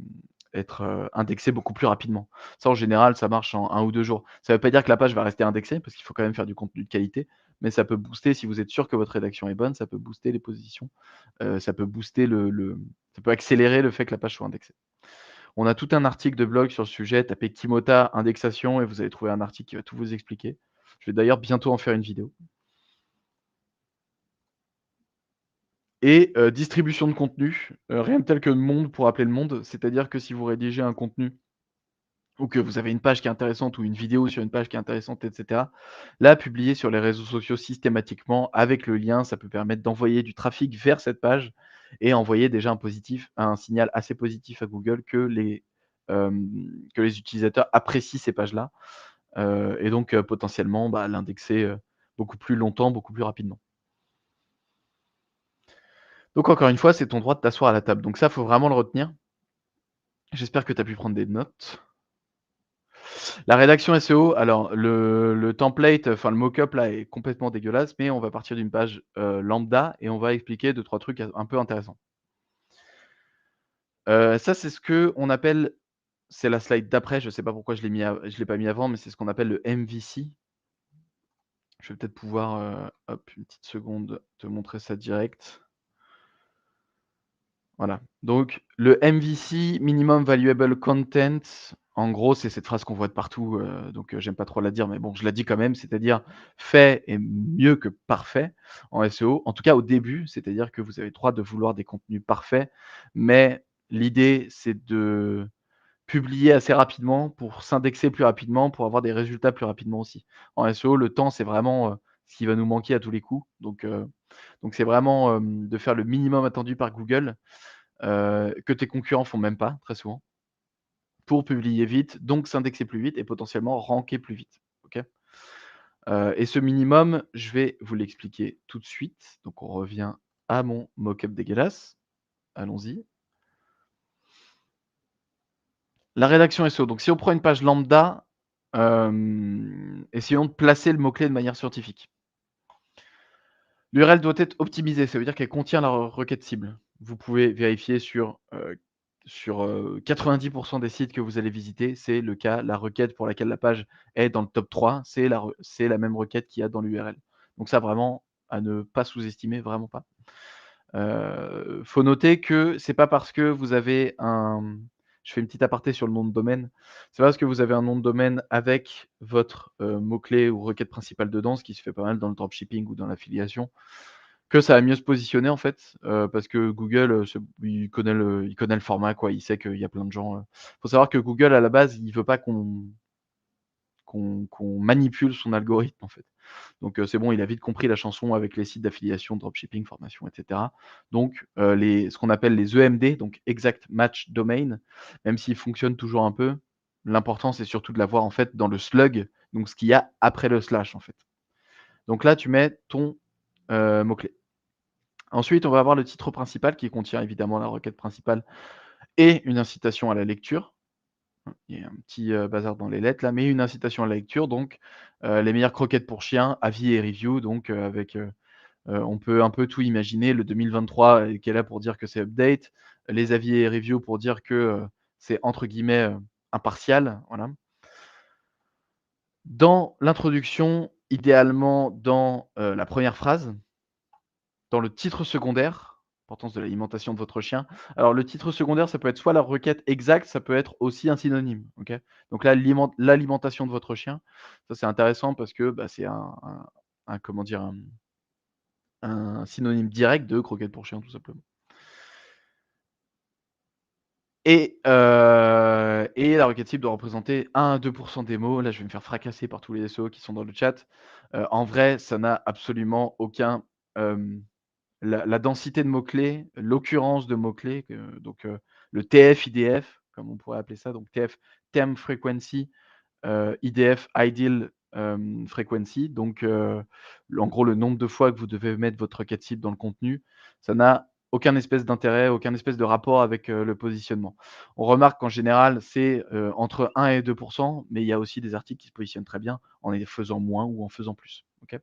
être, indexées beaucoup plus rapidement. Ça, en général, ça marche en 1 ou 2 jours. Ça ne veut pas dire que la page va rester indexée parce qu'il faut quand même faire du contenu de qualité, mais ça peut booster si vous êtes sûr que votre rédaction est bonne, ça peut booster les positions, ça peut booster ça peut accélérer le fait que la page soit indexée. On a tout un article de blog sur le sujet, tapez Kimota indexation et vous allez trouver un article qui va tout vous expliquer. Je vais d'ailleurs bientôt en faire une vidéo. Et distribution de contenu, rien de tel que monde pour appeler le monde. C'est-à-dire que si vous rédigez un contenu ou que vous avez une page qui est intéressante ou une vidéo sur une page qui est intéressante et cetera, la publier sur les réseaux sociaux systématiquement avec le lien, ça peut permettre d'envoyer du trafic vers cette page et envoyer déjà un signal assez positif à Google que les utilisateurs apprécient ces pages-là, et donc potentiellement, l'indexer, beaucoup plus longtemps, beaucoup plus rapidement. Donc encore une fois, c'est ton droit de t'asseoir à la table. Donc ça, faut vraiment le retenir. J'espère que tu as pu prendre des notes. La rédaction SEO, alors le template, enfin le mock-up là est complètement dégueulasse, mais on va partir d'une page, lambda et on va expliquer deux trois trucs un peu intéressants. Ça, c'est ce qu'on appelle c'est la slide d'après, je sais pas pourquoi je l'ai pas mis avant, mais c'est ce qu'on appelle le MVC. Je vais peut-être pouvoir, hop, une petite seconde, te montrer ça direct. Voilà. Donc le MVC, Minimum Valuable Content, en gros, c'est cette phrase qu'on voit de partout, donc j'aime pas trop la dire, mais bon, je la dis quand même, c'est-à-dire fait est mieux que parfait en SEO. En tout cas au début, c'est-à-dire que vous avez le droit de vouloir des contenus parfaits, mais l'idée, c'est de publier assez rapidement pour s'indexer plus rapidement, pour avoir des résultats plus rapidement aussi. En SEO, le temps, c'est vraiment, ce qui va nous manquer à tous les coups, donc c'est vraiment, de faire le minimum attendu par Google, que tes concurrents font même pas, très souvent, pour publier vite, donc s'indexer plus vite et potentiellement ranker plus vite. OK? Et ce minimum, je vais vous l'expliquer tout de suite. Donc on revient à mon mock-up dégueulasse. Allons-y. La rédaction SEO, donc si on prend une page lambda, essayons de placer le mot-clé de manière scientifique. L'URL doit être optimisée, ça veut dire qu'elle contient la requête cible. Vous pouvez vérifier sur 90 des sites que vous allez visiter, c'est le cas. La requête pour laquelle la page est dans le top 3, c'est la même requête qu'il y a dans l'URL. Donc ça vraiment à ne pas sous-estimer, vraiment pas. Faut noter que c'est pas parce que vous avez je fais une petite aparté sur le nom de domaine. C'est parce que vous avez un nom de domaine avec votre, mot-clé ou requête principale dedans, ce qui se fait pas mal dans le dropshipping ou dans l'affiliation, que ça va mieux se positionner en fait, parce que Google, il connaît le format quoi. Il sait qu'il y a plein de gens, faut savoir que Google à la base, il veut pas qu'on manipule son algorithme en fait. Donc c'est bon, il a vite compris la chanson avec les sites d'affiliation, dropshipping, formation et cetera. Donc ce qu'on appelle les EMD, donc Exact Match Domain, même s'ils fonctionnent toujours un peu, l'important c'est surtout de l'avoir en fait dans le slug, donc ce qu'il y a après le slash en fait. Donc là, tu mets ton, mot-clé. Ensuite, on va avoir le titre principal qui contient évidemment la requête principale et une incitation à la lecture. Il y a un petit, bazar dans les lettres là, mais une incitation à la lecture donc, les meilleures croquettes pour chiens, avis et reviews donc, on peut un peu tout imaginer. Le 2023 qui est là pour dire que c'est update, les avis et reviews pour dire que, c'est entre guillemets, «impartial», voilà. Dans l'introduction, idéalement dans, la première phrase, dans le titre secondaire, importance de l'alimentation de votre chien. Alors le titre secondaire, ça peut être soit la requête exacte, ça peut être aussi un synonyme, OK? Donc l'alimentation de votre chien, ça c'est intéressant parce que, bah, c'est un comment dire? Un synonyme direct de croquette pour chien tout simplement. Et la requête type doit représenter 1 à 2 des mots. Là, je vais me faire fracasser par tous les SEO qui sont dans le chat. En vrai, ça n'a absolument aucun, hem la densité de mots-clés, l'occurrence de mots-clés, donc le TF, IDF, comme on pourrait appeler ça, donc TF, Term Frequency, IDF, Ideal, Frequency, donc en gros, le nombre de fois que vous devez mettre votre requête cible dans le contenu, ça n'a aucun espèce d'intérêt, aucun espèce de rapport avec, le positionnement. On remarque qu'en général, c'est, entre 1 et 2 mais il y a aussi des articles qui se positionnent très bien en les faisant moins ou en faisant plus. OK?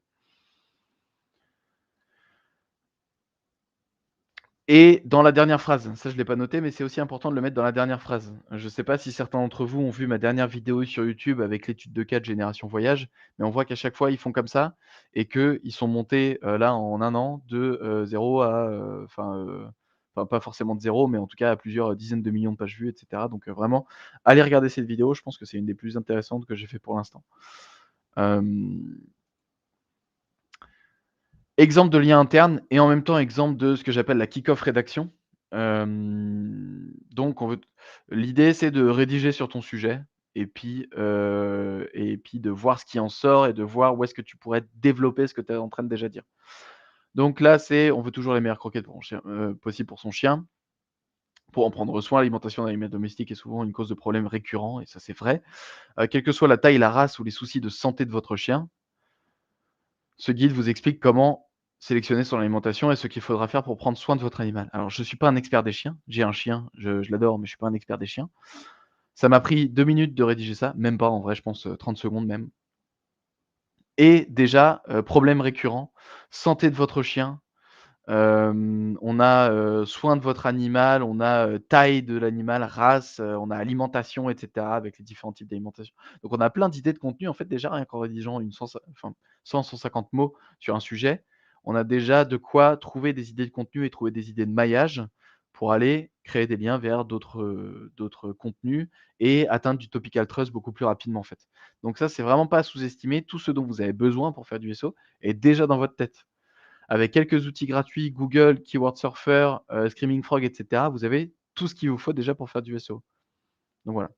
Et dans la dernière phrase, ça je l'ai pas noté, mais c'est aussi important de le mettre dans la dernière phrase. Je ne sais pas si certains d'entre vous ont vu ma dernière vidéo sur YouTube avec l'étude de cas de Génération Voyage, mais on voit qu'à chaque fois ils font comme ça et qu'ils sont montés, là en un an de, 0 à, enfin pas forcément de 0, mais en tout cas à plusieurs, dizaines de millions de pages vues et cetera. Donc, vraiment, allez regarder cette vidéo, je pense que c'est une des plus intéressantes que j'ai fait pour l'instant. Hem Exemple de lien interne et en même temps exemple de ce que j'appelle la kick-off rédaction. Donc on veut l'idée c'est de rédiger sur ton sujet et puis de voir ce qui en sort et de voir où est-ce que tu pourrais développer ce que tu es en train de déjà dire. Donc là, c'est on veut toujours les meilleures croquettes pour son chien, possibles pour son chien, pour en prendre soin. L'alimentation d'un animal domestique est souvent une cause de problèmes récurrents et ça c'est vrai. Quelle que soit la taille, la race ou les soucis de santé de votre chien, ce guide vous explique comment sélectionner son alimentation et ce qu'il faudra faire pour prendre soin de votre animal. Alors, je ne suis pas un expert des chiens. J'ai un chien, je l'adore, mais je ne suis pas un expert des chiens. Ça m'a pris 2 minutes de rédiger ça, même pas en vrai, je pense, 30 secondes même. Et déjà, problème récurrent, santé de votre chien, on a, soin de votre animal, on a, taille de l'animal, race, on a alimentation et cetera avec les différents types d'alimentation. Donc on a plein d'idées de contenu en fait déjà rien qu'en rédigeant 100-150 mots sur un sujet, on a déjà de quoi trouver des idées de contenu et trouver des idées de maillage pour aller créer des liens vers d'autres contenus et atteindre du topical trust beaucoup plus rapidement en fait. Donc ça, c'est vraiment pas à sous-estimer. Tout ce dont vous avez besoin pour faire du SEO est déjà dans votre tête. Avec quelques outils gratuits, Google, Keyword Surfer, Screaming Frog et cetera, vous avez tout ce qu'il vous faut déjà pour faire du SEO. Donc voilà.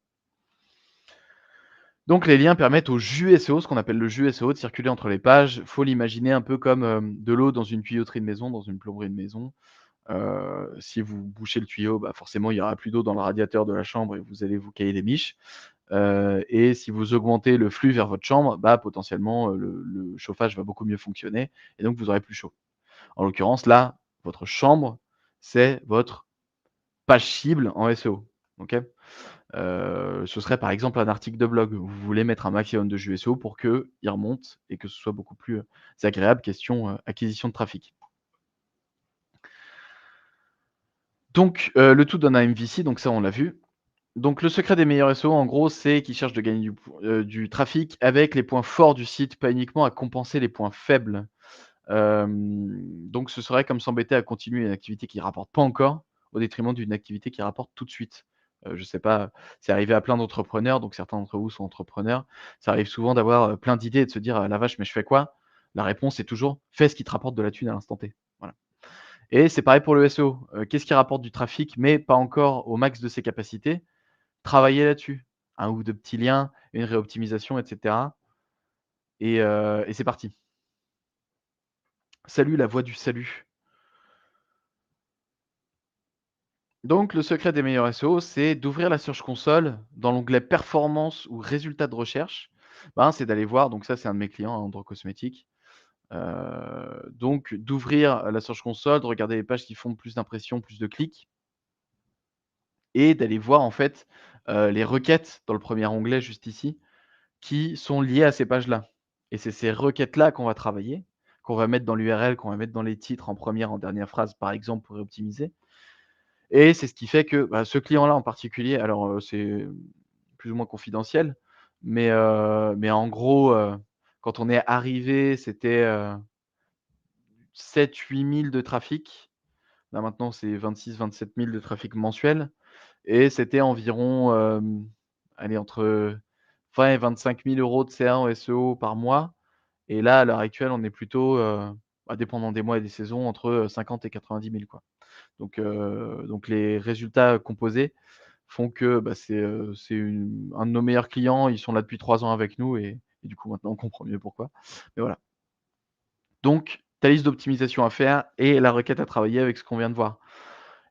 Donc les liens permettent au jus SEO, ce qu'on appelle le jus SEO, de circuler entre les pages. Faut l'imaginer un peu comme, de l'eau dans une tuyauterie de maison, dans une plomberie de maison. Si vous bouchez le tuyau, bah, forcément il y aura plus d'eau dans le radiateur de la chambre et vous allez vous cailler des miches. Et si vous augmentez le flux vers votre chambre, bah, potentiellement, le chauffage va beaucoup mieux fonctionner et donc vous aurez plus chaud. En l'occurrence, là, votre chambre, c'est votre page cible en SEO. OK? Ce serait par exemple un article de blog. Vous voulez mettre un maximum de jus SEO pour qu'il remonte et que ce soit beaucoup plus, agréable question, acquisition de trafic. Donc, le tout donne un MVC, donc ça on l'a vu. Donc le secret des meilleurs SEO en gros, c'est qu'ils cherchent de gagner du trafic avec les points forts du site, pas uniquement à compenser les points faibles. Donc ce serait comme s'embêter à continuer une activité qui rapporte pas encore, au détriment d'une activité qui rapporte tout de suite. Je sais pas, c'est arrivé à plein d'entrepreneurs, donc certains d'entre vous sont entrepreneurs. Ça arrive souvent d'avoir, plein d'idées et de se dire: «La vache, mais je fais quoi?» La réponse est toujours: «Fais ce qui te rapporte de la thune à l'instant T». Voilà. Et c'est pareil pour le SEO. Qu'est-ce qui rapporte du trafic, mais pas encore au max de ses capacités? Travailler là-dessus. Un ou 2 petits liens, une réoptimisation et cetera et c'est parti. Salut la voix du salut. Donc le secret des meilleurs SEO, c'est d'ouvrir la Search Console dans l'onglet performance ou résultats de recherche. Ben, c'est d'aller voir, donc ça c'est un de mes clients, hein, Andro Cosmétiques. Donc d'ouvrir la Search Console, de regarder les pages qui font plus d'impressions, plus de clics et d'aller voir en fait, les requêtes dans le premier onglet juste ici, qui sont liées à ces pages-là et c'est ces requêtes-là qu'on va travailler, qu'on va mettre dans l'URL, qu'on va mettre dans les titres en première, en dernière phrase par exemple pour optimiser et c'est ce qui fait que, bah, ce client-là en particulier alors, c'est plus ou moins confidentiel, mais en gros, quand on est arrivé, c'était, 7-8 000 de trafic. Là maintenant, c'est 26-27 000 de trafic mensuel et c'était environ, allez entre 20 et 25 000 € de CA en SEO par mois et là, à l'heure actuelle, on est plutôt, bah, dépendant des mois et des saisons, entre, 50 et 90 000 quoi. Donc les résultats composés font que, bah, c'est un de nos meilleurs clients. Ils sont là depuis 3 ans avec nous et du coup, maintenant, on comprend mieux pourquoi. Mais voilà. Donc ta liste d'optimisation à faire et la requête à travailler avec ce qu'on vient de voir.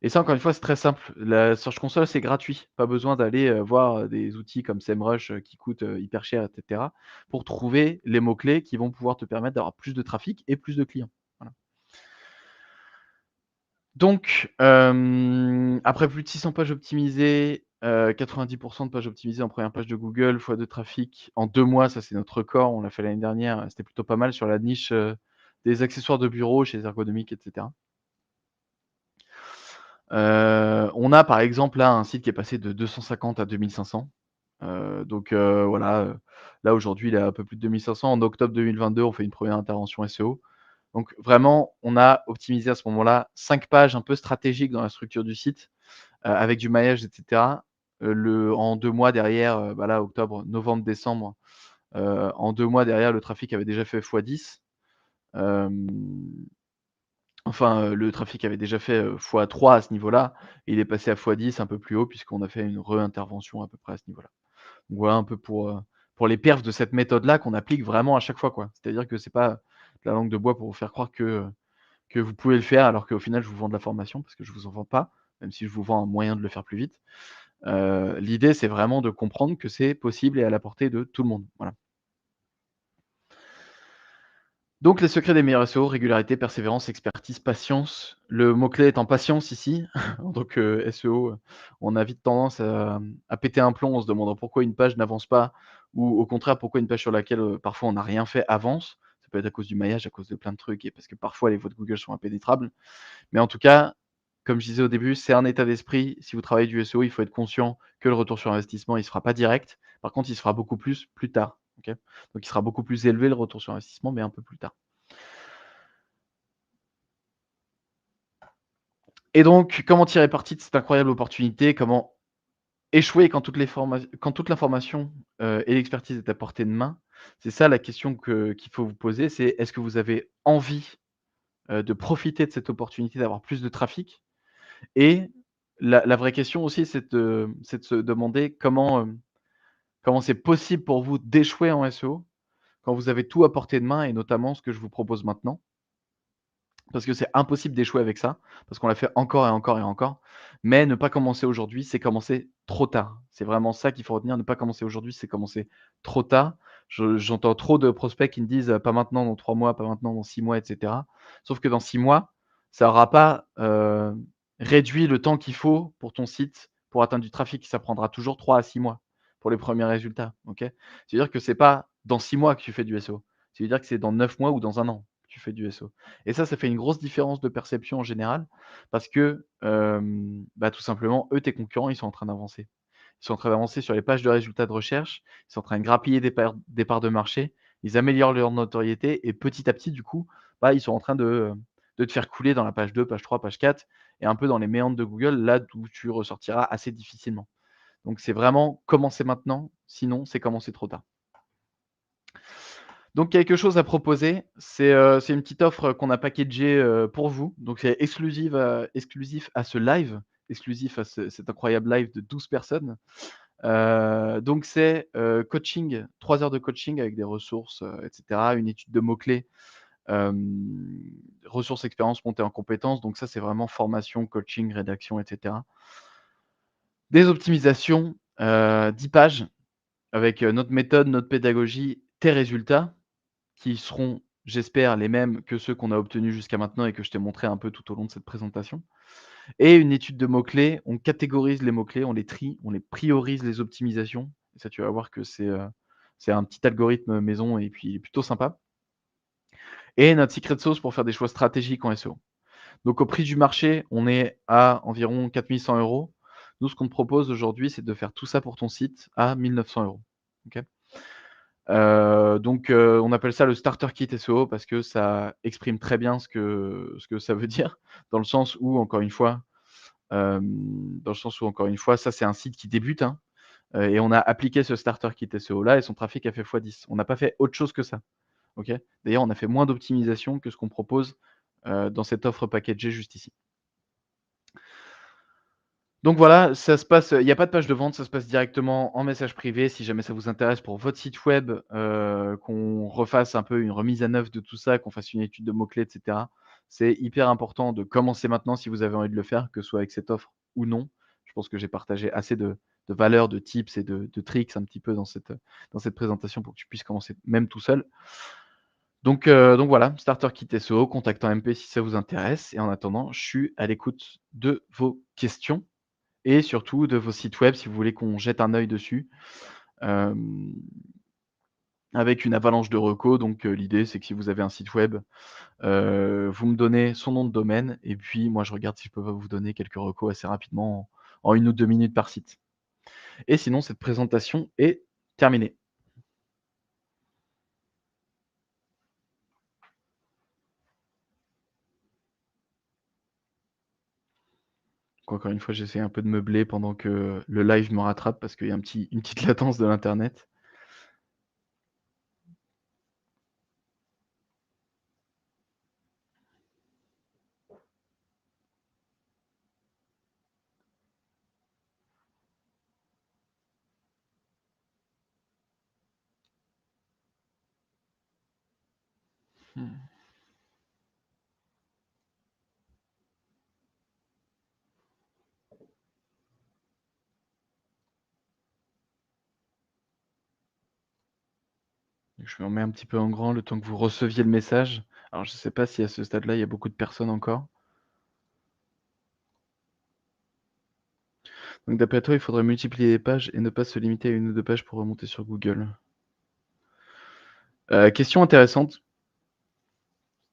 Et ça, encore une fois, c'est très simple. La Search Console, c'est gratuit. Pas besoin d'aller, voir, des outils comme SEMrush, qui coûtent, hyper cher et cetera, pour trouver les mots-clés qui vont pouvoir te permettre d'avoir plus de trafic et plus de clients. Voilà. Donc, après plus de 600 pages optimisées, 90 de pages optimisées en première page de Google, fois de trafic en 2 mois, ça c'est notre record, on l'a fait l'année dernière, c'était plutôt pas mal sur la niche, des accessoires de bureau chez Ergonomic et cetera. On a par exemple là un site qui est passé de 250 à 2 500. Voilà, là aujourd'hui il est à un peu plus de 2 500. En octobre 2022, on fait une première intervention SEO. Donc vraiment, on a optimisé à ce moment-là 5 pages un peu stratégiques dans la structure du site, avec du maillage et cetera. En 2 mois derrière, bah là octobre, novembre, décembre, en 2 mois derrière le trafic avait déjà fait x10. Hem, le trafic avait déjà fait, x3 à ce niveau-là et il est passé à x10 un peu plus haut puisqu'on a fait une re-intervention à peu près à ce niveau-là. Donc voilà un peu pour les perfs de cette méthode-là qu'on applique vraiment à chaque fois, quoi. C'est-à-dire que c'est pas de la langue de bois pour vous faire croire que vous pouvez le faire alors qu'au final je vous vends de la formation parce que je vous en vends pas, même si je vous vends un moyen de le faire plus vite. L'idée c'est vraiment de comprendre que c'est possible et à la portée de tout le monde. Voilà. Donc les secrets des meilleurs SEO, régularité, persévérance, expertise, patience. Le mot-clé étant patience ici. En tant que SEO, on a vite tendance à péter un plomb en se demandant pourquoi une page n'avance pas ou au contraire pourquoi une page sur laquelle, parfois on n'a rien fait avance. Ça peut être à cause du maillage, à cause de plein de trucs et parce que parfois les voies de Google sont impénétrables. Mais en tout cas, comme je disais au début, c'est un état d'esprit. Si vous travaillez du SEO, il faut être conscient que le retour sur investissement, il se fera pas direct. Par contre, il se fera beaucoup plus tard, OK? Donc il sera beaucoup plus élevé le retour sur investissement, mais un peu plus tard. Et donc, comment tirer parti de cette incroyable opportunité? Comment échouer quand toute l'information, et l'expertise est à portée de main? C'est ça la question qu'il faut vous poser, c'est est-ce que vous avez envie, de profiter de cette opportunité d'avoir plus de trafic? Et la vraie question aussi, c'est de se demander comment c'est possible pour vous d'échouer en SEO quand vous avez tout à portée de main et notamment ce que je vous propose maintenant? Parce que c'est impossible d'échouer avec ça, parce qu'on l'a fait encore et encore et encore. Mais ne pas commencer aujourd'hui, c'est commencer trop tard. C'est vraiment ça qu'il faut retenir, ne pas commencer aujourd'hui, c'est commencer trop tard. J'entends trop de prospects qui me disent: «Pas maintenant, dans 3 mois, pas maintenant, dans 6 mois» et cetera. Sauf que dans 6 mois, ça aura pas, réduit le temps qu'il faut pour ton site pour atteindre du trafic. Ça prendra toujours 3 à 6 mois pour les premiers résultats, OK? C'est-à-dire que c'est pas dans 6 mois que tu fais du SEO. C'est-à-dire que c'est dans 9 mois ou dans 1 an que tu fais du SEO. Et ça fait une grosse différence de perception en général parce que, bah, tout simplement, eux, tes concurrents, ils sont en train d'avancer. Ils sont en train d'avancer sur les pages de résultats de recherche, ils sont en train de grappiller des parts de marché, ils améliorent leur notoriété et petit à petit, du coup, bah, ils sont en train de te faire couler dans la page 2, page 3, page 4 et un peu dans les méandres de Google, là d'où tu ressortiras assez difficilement. Donc c'est vraiment commencer maintenant, sinon c'est commencer trop tard. Donc quelque chose à proposer, c'est une petite offre qu'on a packagée, pour vous. Donc c'est exclusif à ce live, exclusif à cet incroyable live de 12 personnes. Donc c'est, coaching, 3 heures de coaching avec des ressources, et cetera, une étude de mots-clés, hem, ressources, expériences, montée en compétences. Donc ça, c'est vraiment formation, coaching, rédaction, et cetera. Des optimisations, 10 pages avec, notre méthode, notre pédagogie, tes résultats qui seront, j'espère, les mêmes que ceux qu'on a obtenus jusqu'à maintenant et que je t'ai montré un peu tout au long de cette présentation et une étude de mots-clés. On catégorise les mots-clés, on les trie, on les priorise les optimisations et ça, tu vas voir que c'est un petit algorithme maison et puis il est plutôt sympa et notre secret sauce pour faire des choix stratégiques en SEO. Donc au prix du marché, on est à environ 4 100 €. Nous, ce qu'on te propose aujourd'hui, c'est de faire tout ça pour ton site à 1 900 €. OK? Donc on appelle ça le starter kit SEO parce que ça exprime très bien ce que ça veut dire, dans le sens où encore une fois, ça c'est un site qui débute, hein, et on a appliqué ce starter kit SEO là et son trafic a fait x10. On n'a pas fait autre chose que ça, OK? D'ailleurs, on a fait moins d'optimisation que ce qu'on propose, dans cette offre packagée juste ici. Donc voilà, ça se passe, il y a pas de page de vente, ça se passe directement en message privé. Si jamais ça vous intéresse pour votre site web, qu'on refasse un peu une remise à neuf de tout ça, qu'on fasse une étude de mots-clés et cetera. C'est hyper important de commencer maintenant si vous avez envie de le faire, que ce soit avec cette offre ou non. Je pense que j'ai partagé assez de valeurs, de tips et de tricks un petit peu dans cette présentation pour que tu puisses commencer même tout seul. Donc voilà, starter kit SEO, contact en MP si ça vous intéresse et en attendant, je suis à l'écoute de vos questions et surtout de vos sites web si vous voulez qu'on jette un œil dessus, hem, avec une avalanche de recos. Donc l'idée, c'est que si vous avez un site web, vous me donnez son nom de domaine et puis moi je regarde si je peux pas vous donner quelques recos assez rapidement en 1 ou 2 minutes par site. Et sinon cette présentation est terminée. Donc encore une fois, j'essaie un peu de meubler pendant que le live me rattrape parce qu'il y a une petite latence de l'internet. Mmh. Je me remets un petit peu en grand le temps que vous receviez le message. Alors je sais pas si à ce stade-là, il y a beaucoup de personnes encore. Donc d'après toi, il faudrait multiplier les pages et ne pas se limiter à 1 ou 2 pages pour remonter sur Google. Question intéressante.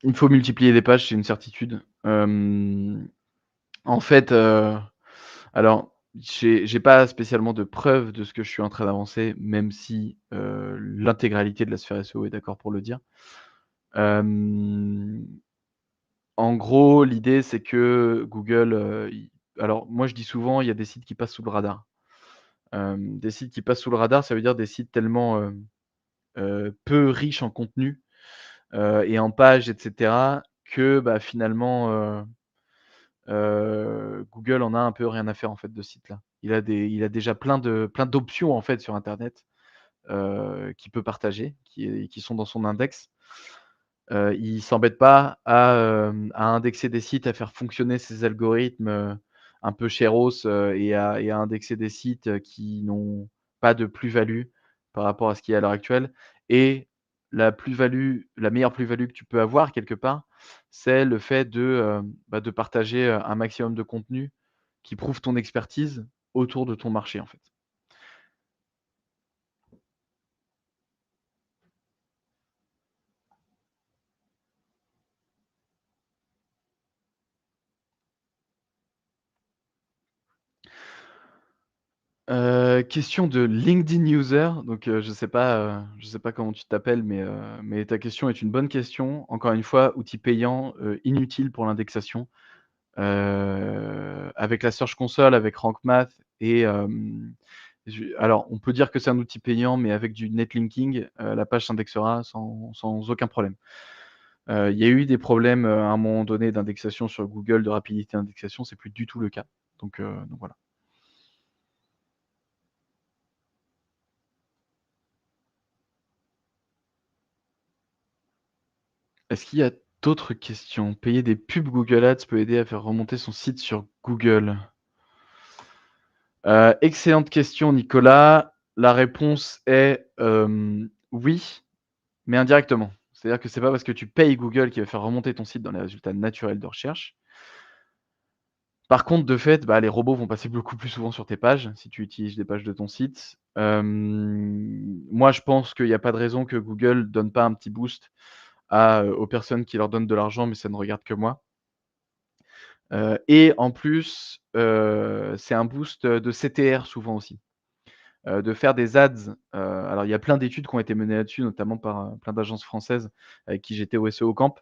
Il faut multiplier les pages, c'est une certitude. En fait, alors j'ai pas spécialement de preuves de ce que je suis en train d'avancer, même si, l'intégralité de la sphère SEO est d'accord pour le dire. Hem, En gros, l'idée c'est que Google, il alors moi je dis souvent, il y a des sites qui passent sous le radar. Des sites qui passent sous le radar, ça veut dire des sites tellement, peu riches en contenu, et en pages et cetera que, bah, finalement, Google en a un peu rien à faire en fait de ce site-là. Il a déjà plein d'options en fait sur internet, qu'il peut partager, qui sont dans son index. Il s'embête pas à indexer des sites, à faire fonctionner ses algorithmes, un peu cheros, et à indexer des sites, qui n'ont pas de plus-value par rapport à ce qu'il y a à l'heure actuelle et la meilleure plus-value que tu peux avoir quelque part, c'est le fait de partager, un maximum de contenu qui prouve ton expertise autour de ton marché, en fait. Question de LinkedIn user, donc je sais pas comment tu t'appelles, mais ta question est une bonne question. Encore une fois, outil payant, inutile pour l'indexation. avec la Search Console, avec Rank Math et alors on peut dire que c'est un outil payant, mais avec du netlinking, la page s'indexera sans aucun problème. Il y a eu des problèmes, à un moment donné d'indexation sur Google, de rapidité d'indexation, c'est plus du tout le cas. Donc voilà. Est-ce qu'il y a d'autres questions? Payer des pubs Google Ads peut aider à faire remonter son site sur Google? Excellente question Nicolas. La réponse est, oui, mais indirectement. C'est-à-dire que c'est pas parce que tu payes Google qui va faire remonter ton site dans les résultats naturels de recherche. Par contre, de fait, bah, les robots vont passer beaucoup plus souvent sur tes pages, si tu utilises les pages de ton site. Moi, je pense qu'il y a pas de raison que Google donne pas un petit boost aux personnes qui leur donnent de l'argent, mais ça ne regarde que moi. Et en plus, c'est un boost, de CTR souvent aussi. De faire des ads, alors il y a plein d'études qui ont été menées là-dessus, notamment par, plein d'agences françaises avec qui j'étais au SEO Camp,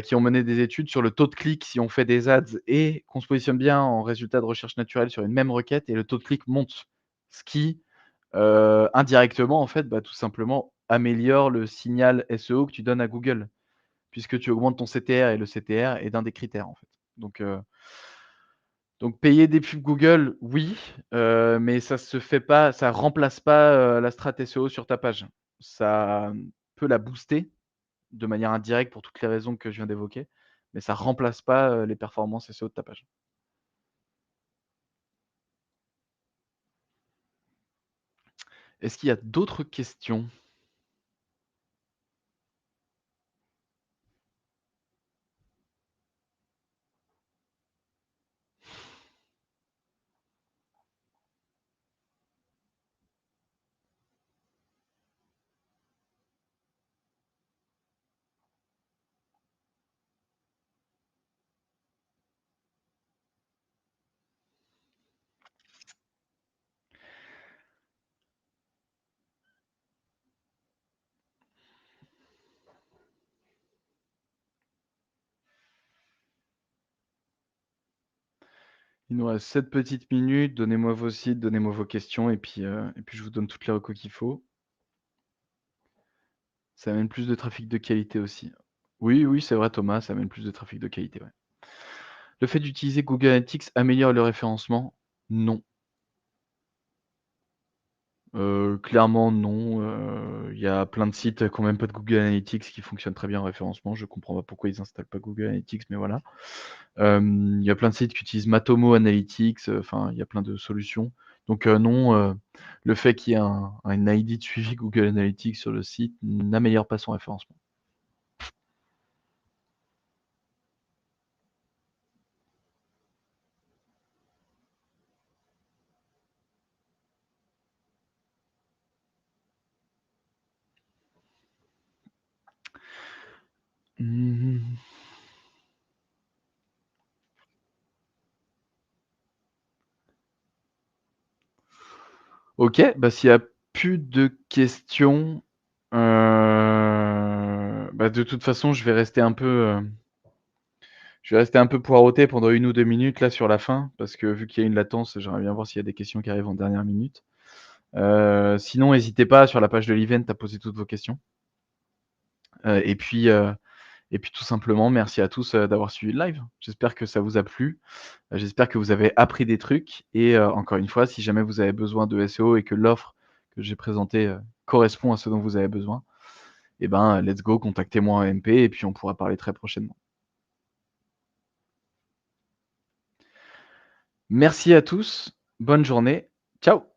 qui ont mené des études sur le taux de clic si on fait des ads et qu'on se positionne bien en résultat de recherche naturelle sur une même requête et le taux de clic monte. Ce qui, indirectement en fait, bah, tout simplement améliore le signal SEO que tu donnes à Google, puisque tu augmentes ton CTR et le CTR est d'un des critères en fait. Donc heu donc payer des pubs Google, oui, mais ça remplace pas, la strat SEO sur ta page. Ça, peut la booster de manière indirecte pour toutes les raisons que je viens d'évoquer, mais ça remplace pas, les performances SEO de ta page. Est-ce qu'il y a d'autres questions? Il nous reste 7 petites minutes, donnez-moi vos sites, donnez-moi vos questions et puis je vous donne toutes les recos qu'il faut. Ça amène plus de trafic de qualité aussi. Oui, oui, c'est vrai Thomas, ça amène plus de trafic de qualité, ouais. Le fait d'utiliser Google Analytics améliore le référencement? Non. Clairement non, il y a plein de sites qui ont même pas de Google Analytics qui fonctionnent très bien en référencement. Je comprends pas pourquoi ils installent pas Google Analytics, mais voilà. Il y a plein de sites qui utilisent Matomo Analytics, enfin il y a plein de solutions. Non, le fait qu'il y ait un ID de suivi Google Analytics sur le site n'améliore pas son référencement. Mmh. OK, bah, s'il y a plus de questions, bah, de toute façon, je vais rester un peu poireauté pendant 1 ou 2 minutes là sur la fin, parce que vu qu'il y a une latence, j'aimerais bien voir s'il y a des questions qui arrivent en dernière minute. Sinon hésitez pas sur la page de l'event à poser toutes vos questions. Heu et puis, heu et puis tout simplement merci à tous, d'avoir suivi le live. J'espère que ça vous a plu, j'espère que vous avez appris des trucs et encore une fois, si jamais vous avez besoin de SEO et que l'offre que j'ai présentée, correspond à ce dont vous avez besoin, et ben, let's go, contactez-moi en MP et puis on pourra parler très prochainement. Merci à tous, bonne journée, ciao!